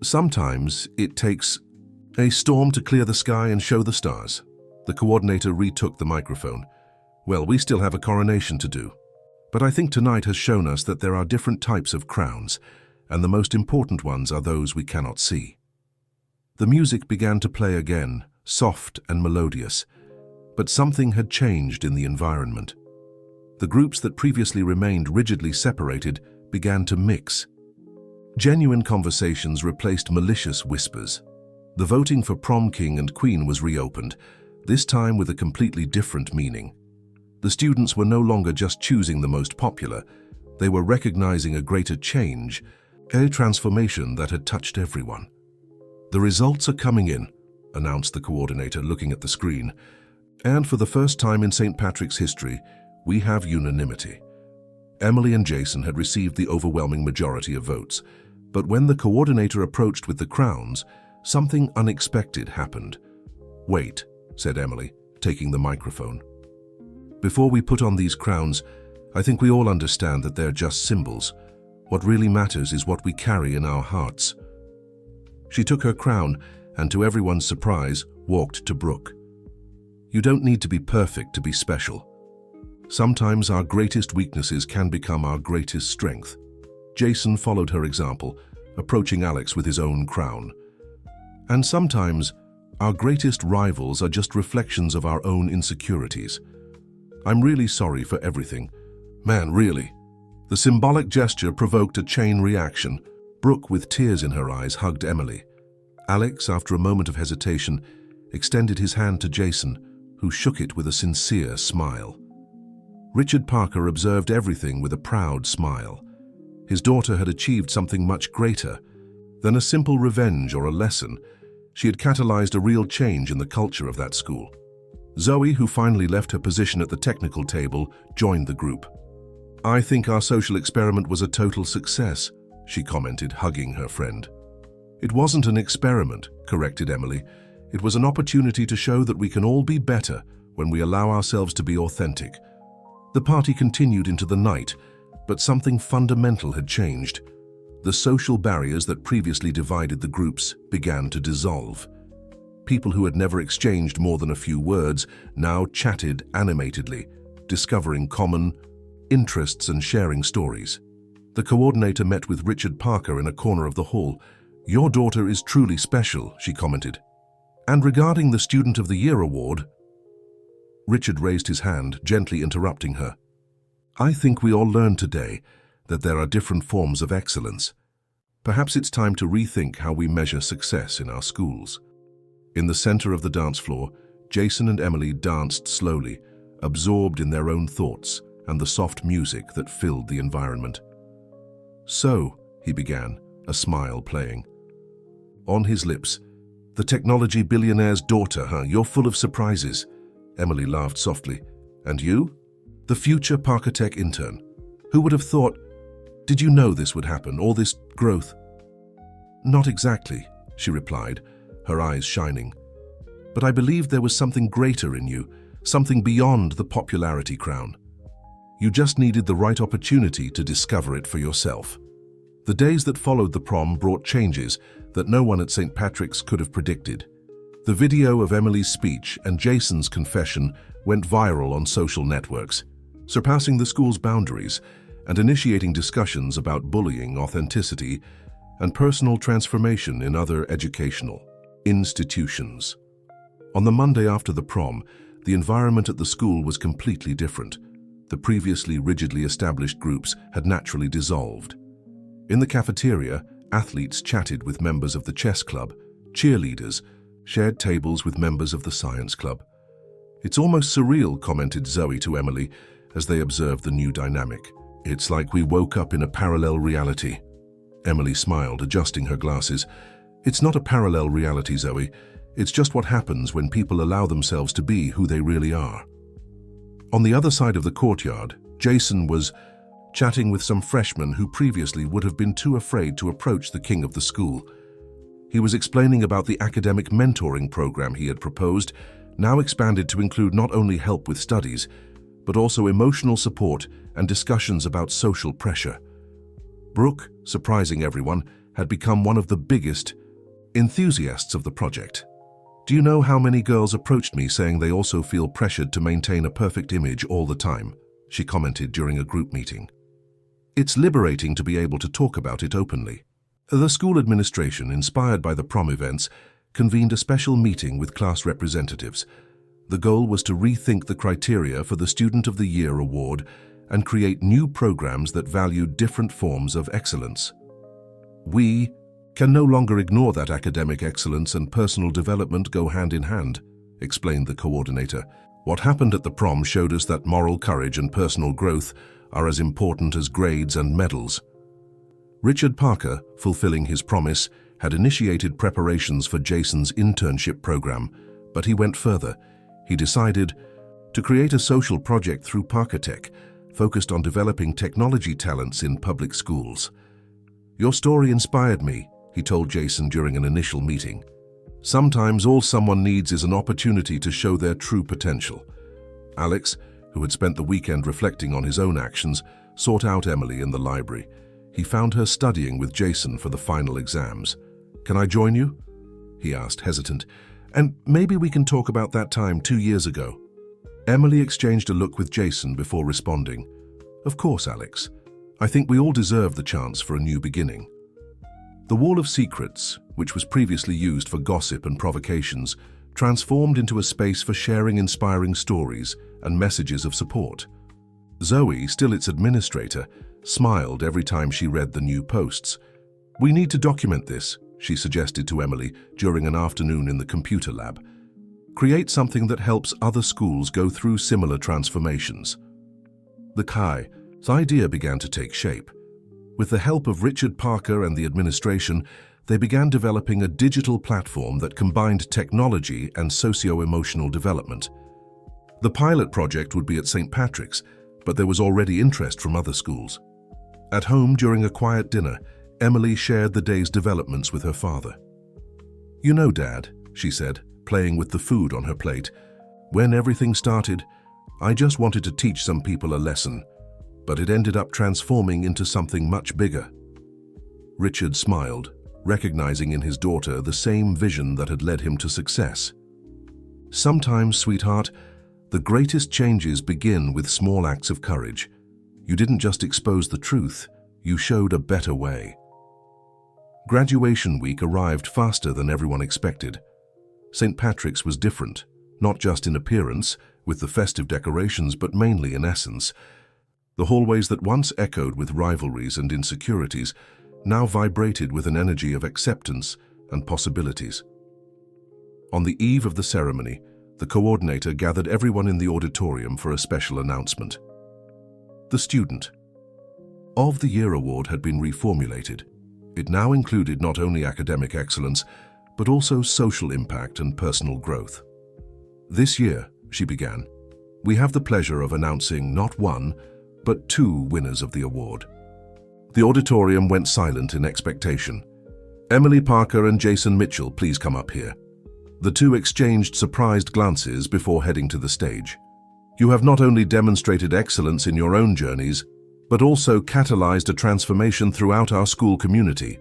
Sometimes it takes a storm to clear the sky and show the stars. The coordinator retook the microphone. Well, we still have a coronation to do. But I think tonight has shown us that there are different types of crowns, and the most important ones are those we cannot see. The music began to play again, soft and melodious, but something had changed in the environment. The groups that previously remained rigidly separated began to mix. Genuine conversations replaced malicious whispers. The voting for prom king and queen was reopened, this time with a completely different meaning. The students were no longer just choosing the most popular, they were recognizing a greater change, a transformation that had touched everyone. The results are coming in, announced the coordinator, looking at the screen. And for the first time in St. Patrick's history, We have unanimity. Emily and Jason had received the overwhelming majority of votes, but when the coordinator approached with the crowns, something unexpected happened. "Wait," said Emily, taking the microphone. "Before we put on these crowns, I think we all understand that they're just symbols. What really matters is what we carry in our hearts." She took her crown and, to everyone's surprise, walked to Brooke. "You don't need to be perfect to be special. Sometimes our greatest weaknesses can become our greatest strength." Jason followed her example, approaching Alex with his own crown. "And sometimes our greatest rivals are just reflections of our own insecurities. I'm really sorry for everything. Man, really." The symbolic gesture provoked a chain reaction. Brooke, with tears in her eyes, hugged Emily. Alex, after a moment of hesitation, extended his hand to Jason, who shook it with a sincere smile. Richard Parker observed everything with a proud smile. His daughter had achieved something much greater than a simple revenge or a lesson. She had catalyzed a real change in the culture of that school. Zoe, who finally left her position at the technical table, joined the group. "I think our social experiment was a total success," she commented, hugging her friend. "It wasn't an experiment," corrected Emily. "It was an opportunity to show that we can all be better when we allow ourselves to be authentic." The party continued into the night, but something fundamental had changed. The social barriers that previously divided the groups began to dissolve. People who had never exchanged more than a few words now chatted animatedly, discovering common interests and sharing stories. The coordinator met with Richard Parker in a corner of the hall. "Your daughter is truly special," she commented. "And regarding the Student of the Year award..." Richard raised his hand, gently interrupting her. "I think we all learned today that there are different forms of excellence. Perhaps it's time to rethink how we measure success in our schools." In the center of the dance floor, Jason and Emily danced slowly, absorbed in their own thoughts and the soft music that filled the environment. "So," he began, a smile playing on his lips, "the technology billionaire's daughter, huh? You're full of surprises." Emily laughed softly. "And you?" "The future Parker Tech intern. Who would have thought? Did you know this would happen, all this growth?" "Not exactly," she replied, her eyes shining. "But I believed there was something greater in you, something beyond the popularity crown. You just needed the right opportunity to discover it for yourself." The days that followed the prom brought changes that no one at St. Patrick's could have predicted. The video of Emily's speech and Jason's confession went viral on social networks, surpassing the school's boundaries and initiating discussions about bullying, authenticity, and personal transformation in other educational institutions. On the Monday after the prom, the environment at the school was completely different. The previously rigidly established groups had naturally dissolved. In the cafeteria, athletes chatted with members of the chess club, cheerleaders shared tables with members of the science club. "It's almost surreal," commented Zoe to Emily as they observed the new dynamic. "It's like we woke up in a parallel reality." Emily smiled, adjusting her glasses. "It's not a parallel reality, Zoe. It's just what happens when people allow themselves to be who they really are." On the other side of the courtyard, Jason was chatting with some freshmen who previously would have been too afraid to approach the king of the school. He was explaining about the academic mentoring program he had proposed, now expanded to include not only help with studies, but also emotional support and discussions about social pressure. Brooke, surprising everyone, had become one of the biggest enthusiasts of the project. "Do you know how many girls approached me saying they also feel pressured to maintain a perfect image all the time?" she commented during a group meeting. "It's liberating to be able to talk about it openly." The school administration, inspired by the prom events, convened a special meeting with class representatives. The goal was to rethink the criteria for the Student of the Year award and create new programs that valued different forms of excellence. "We can no longer ignore that academic excellence and personal development go hand in hand," explained the coordinator. "What happened at the prom showed us that moral courage and personal growth are as important as grades and medals." Richard Parker, fulfilling his promise, had initiated preparations for Jason's internship program, but he went further. He decided, to create a social project through Parkatech, focused on developing technology talents in public schools. "Your story inspired me," he told Jason during an initial meeting. "Sometimes all someone needs is an opportunity to show their true potential." Alex, who had spent the weekend reflecting on his own actions, sought out Emily in the library. He found her studying with Jason for the final exams. "Can I join you?" he asked, hesitant. "And maybe we can talk about that time 2 years ago." Emily exchanged a look with Jason before responding, "Of course, Alex. I think we all deserve the chance for a new beginning." The Wall of Secrets, which was previously used for gossip and provocations, transformed into a space for sharing inspiring stories and messages of support. Zoe, still its administrator, smiled every time she read the new posts. "We need to document this," she suggested to Emily during an afternoon in the computer lab. "Create something that helps other schools go through similar transformations." The Kai's idea began to take shape. With the help of Richard Parker and the administration, they began developing a digital platform that combined technology and socio-emotional development. The pilot project would be at St. Patrick's, but there was already interest from other schools. At home, during a quiet dinner, Emily shared the day's developments with her father. "You know, Dad," she said, playing with the food on her plate, "when everything started, I just wanted to teach some people a lesson, but it ended up transforming into something much bigger." Richard smiled, recognizing in his daughter the same vision that had led him to success. "Sometimes, sweetheart, the greatest changes begin with small acts of courage. You didn't just expose the truth, you showed a better way." Graduation week arrived faster than everyone expected. St. Patrick's was different, not just in appearance, with the festive decorations, but mainly in essence. The hallways that once echoed with rivalries and insecurities now vibrated with an energy of acceptance and possibilities. On the eve of the ceremony, the coordinator gathered everyone in the auditorium for a special announcement. The Student of the Year award had been reformulated. It now included not only academic excellence, but also social impact and personal growth. "This year," she began, "we have the pleasure of announcing not one, but 2 winners of the award." The auditorium went silent in expectation. "Emily Parker and Jason Mitchell, please come up here." The two exchanged surprised glances before heading to the stage. "You have not only demonstrated excellence in your own journeys, but also catalyzed a transformation throughout our school community.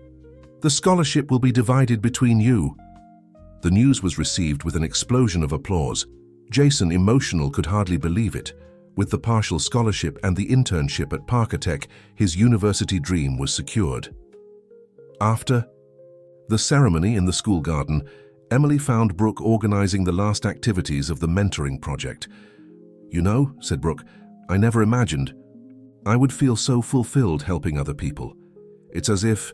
The scholarship will be divided between you." The news was received with an explosion of applause. Jason, emotional, could hardly believe it. With the partial scholarship and the internship at Parkatech, his university dream was secured. After the ceremony in the school garden, Emily found Brooke organizing the last activities of the mentoring project. "You know," said Brooke, "I never imagined I would feel so fulfilled helping other people. It's as if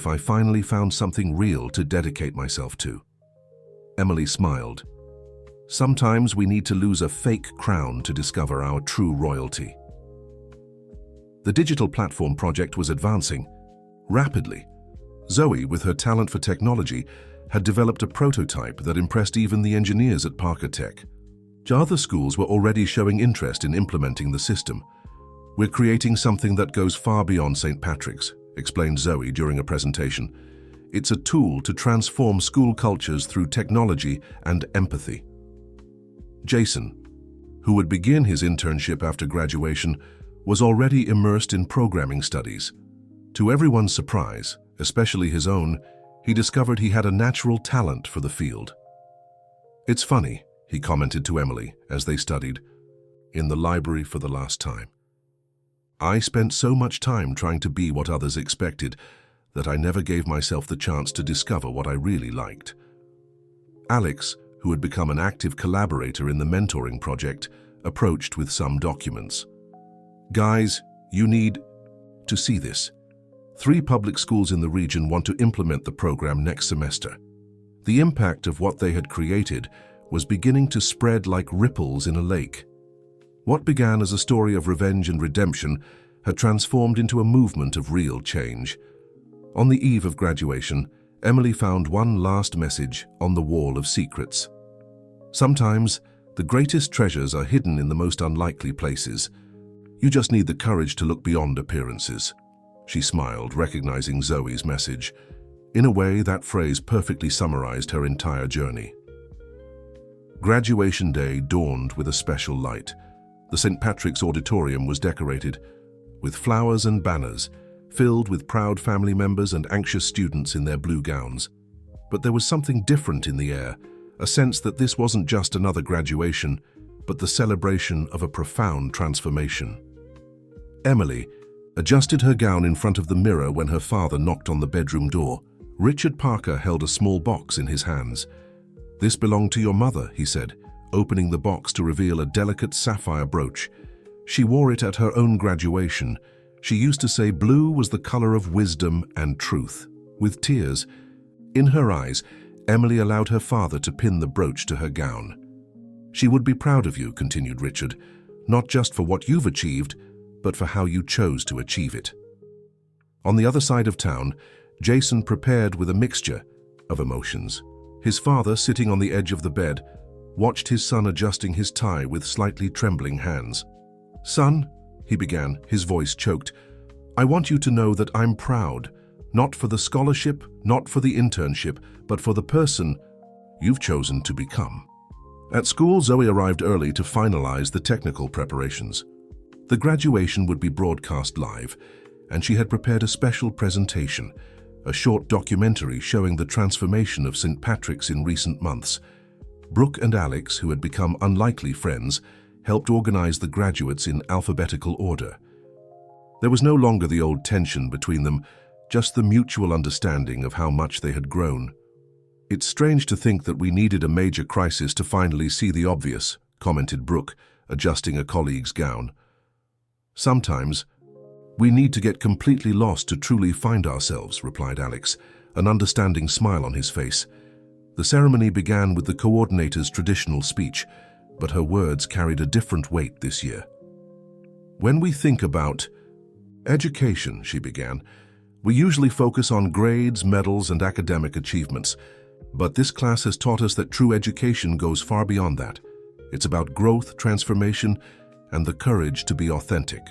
I finally found something real to dedicate myself to." Emily smiled. "Sometimes we need to lose a fake crown to discover our true royalty." The digital platform project was advancing rapidly. Zoe, with her talent for technology, had developed a prototype that impressed even the engineers at Parkatech. Other schools were already showing interest in implementing the system. "We're creating something that goes far beyond St. Patrick's," explained Zoe during a presentation. "It's a tool to transform school cultures through technology and empathy." Jason, who would begin his internship after graduation, was already immersed in programming studies. To everyone's surprise, especially his own, he discovered he had a natural talent for the field. "It's funny," he commented to Emily as they studied in the library for the last time. "I spent so much time trying to be what others expected that I never gave myself the chance to discover what I really liked." Alex, who had become an active collaborator in the mentoring project, approached with some documents. "Guys, you need to see this. 3 public schools in the region want to implement the program next semester." The impact of what they had created was beginning to spread like ripples in a lake. What began as a story of revenge and redemption had transformed into a movement of real change. On the eve of graduation, Emily found one last message on the Wall of Secrets. "Sometimes The greatest treasures are hidden in the most unlikely places. You just need the courage to look beyond appearances. She smiled, recognizing Zoe's message. In a way, that phrase perfectly summarized her entire journey. Graduation day dawned with a special light. The St. Patrick's Auditorium was decorated with flowers and banners, filled with proud family members and anxious students in their blue gowns. But there was something different in the air, a sense that this wasn't just another graduation, but the celebration of a profound transformation. Emily adjusted her gown in front of the mirror when her father knocked on the bedroom door. Richard Parker held a small box in his hands. "This belonged to your mother," he said, opening the box to reveal a delicate sapphire brooch. She wore it at her own graduation. She used to say blue was the color of wisdom and truth. With tears in her eyes, Emily allowed her father to pin the brooch to her gown. "She would be proud of you," continued Richard, "not just for what you've achieved, but for how you chose to achieve it." On the other side of town, Jason prepared with a mixture of emotions. His father, sitting on the edge of the bed, watched his son adjusting his tie with slightly trembling hands. "Son," he began, his voice choked, "I want you to know that I'm proud, not for the scholarship, not for the internship, but for the person you've chosen to become." At school, Zoe arrived early to finalize the technical preparations. The graduation would be broadcast live, and she had prepared a special presentation, a short documentary showing the transformation of St. Patrick's in recent months. Brooke and Alex, who had become unlikely friends, helped organize the graduates in alphabetical order. There was no longer the old tension between them, just the mutual understanding of how much they had grown. "It's strange to think that we needed a major crisis to finally see the obvious," commented Brooke, adjusting a colleague's gown. "Sometimes we need to get completely lost to truly find ourselves," replied Alex, an understanding smile on his face. The ceremony began with the coordinator's traditional speech, but her words carried a different weight this year. "When we think about education," she began, "we usually focus on grades, medals, and academic achievements. But this class has taught us that true education goes far beyond that. It's about growth, transformation, and the courage to be authentic."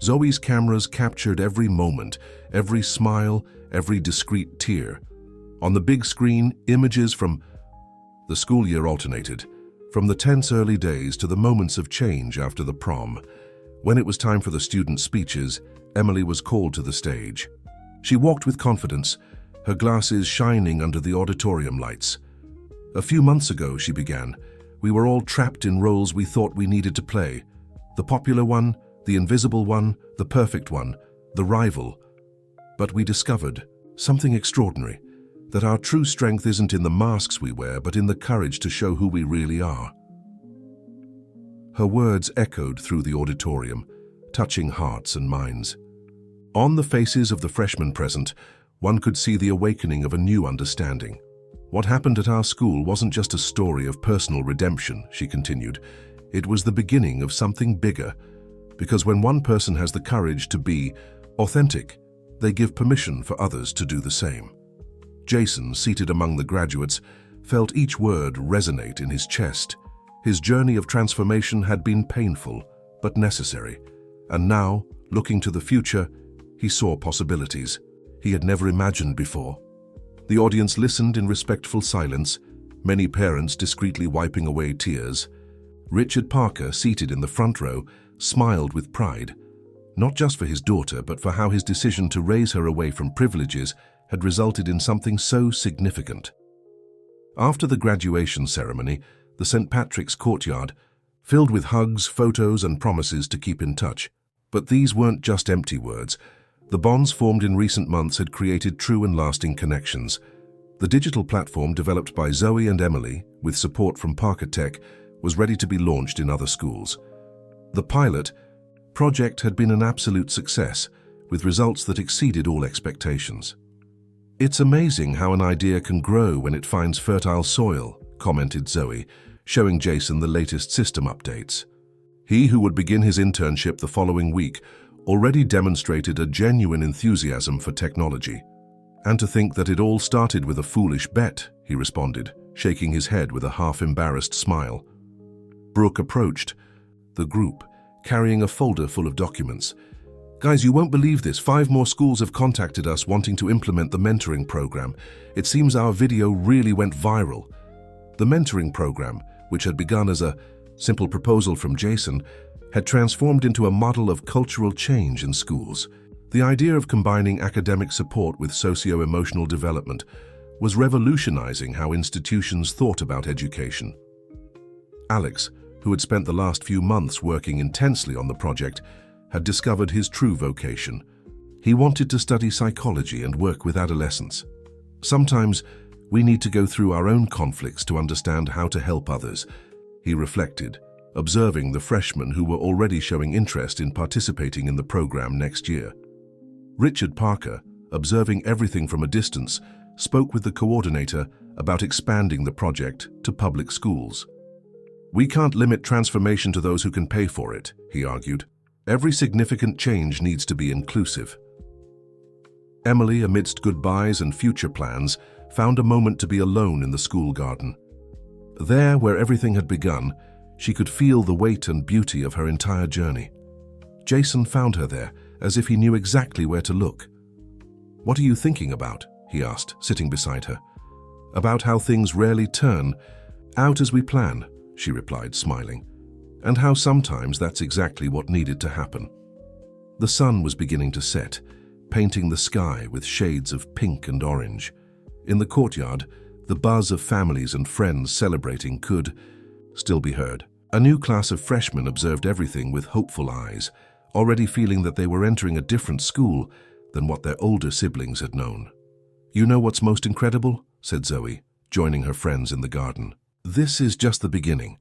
Zoe's cameras captured every moment, every smile, every discreet tear. On the big screen, images from the school year alternated, from the tense early days to the moments of change after the prom. When it was time for the student speeches, Emily was called to the stage. She walked with confidence, her glasses shining under the auditorium lights. "A few months ago," she began, "we were all trapped in roles we thought we needed to play. The popular one, the invisible one, the perfect one, the rival. But we discovered something extraordinary, that our true strength isn't in the masks we wear, but in the courage to show who we really are." Her words echoed through the auditorium, touching hearts and minds. On the faces of the freshmen present, one could see the awakening of a new understanding. "What happened at our school wasn't just a story of personal redemption," she continued. "It was the beginning of something bigger. Because when one person has the courage to be authentic, they give permission for others to do the same." Jason, seated among the graduates, felt each word resonate in his chest. His journey of transformation had been painful, but necessary. And now, looking to the future, he saw possibilities he had never imagined before. The audience listened in respectful silence, many parents discreetly wiping away tears. Richard Parker, seated in the front row, smiled with pride, not just for his daughter, but for how his decision to raise her away from privileges had resulted in something so significant. After the graduation ceremony, the St. Patrick's courtyard, filled with hugs, photos, and promises to keep in touch. But these weren't just empty words. The bonds formed in recent months had created true and lasting connections. The digital platform developed by Zoe and Emily, with support from Parker Tech, was ready to be launched in other schools. The pilot project had been an absolute success, with results that exceeded all expectations. "It's amazing how an idea can grow when it finds fertile soil," commented Zoe, showing Jason the latest system updates. He, who would begin his internship the following week, already demonstrated a genuine enthusiasm for technology. "And to think that it all started with a foolish bet," he responded, shaking his head with a half-embarrassed smile. Brooke approached the group, carrying a folder full of documents. "Guys, you won't believe this. 5 more schools have contacted us wanting to implement the mentoring program. It seems our video really went viral." The mentoring program, which had begun as a simple proposal from Jason, had transformed into a model of cultural change in schools. The idea of combining academic support with socio-emotional development was revolutionizing how institutions thought about education. Alex, who had spent the last few months working intensely on the project, had discovered his true vocation. He wanted to study psychology and work with adolescents. Sometimes we need to go through our own conflicts to understand how to help others, he reflected, observing the freshmen who were already showing interest in participating in the program next year. Richard Parker, observing everything from a distance, spoke with the coordinator about expanding the project to public schools. "We can't limit transformation to those who can pay for it," he argued. "Every significant change needs to be inclusive." Emily, amidst goodbyes and future plans, found a moment to be alone in the school garden. There, where everything had begun, she could feel the weight and beauty of her entire journey. Jason found her there, as if he knew exactly where to look. "What are you thinking about?" he asked, sitting beside her. "About how things rarely turn out as we plan," she replied, smiling, "and how sometimes that's exactly what needed to happen." The sun was beginning to set, painting the sky with shades of pink and orange. In the courtyard, the buzz of families and friends celebrating could still be heard. A new class of freshmen observed everything with hopeful eyes, already feeling that they were entering a different school than what their older siblings had known. "You know what's most incredible?" said Zoe, joining her friends in the garden. "This is just the beginning.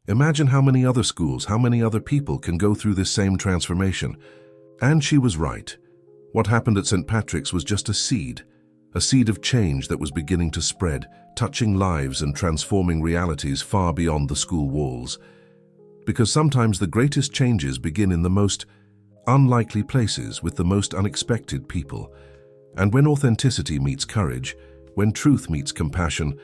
Imagine how many other schools, how many other people can go through this same transformation." And she was right. What happened at St. Patrick's was just a seed of change that was beginning to spread, touching lives and transforming realities far beyond the school walls. Because sometimes the greatest changes begin in the most unlikely places with the most unexpected people. And when authenticity meets courage, when truth meets compassion,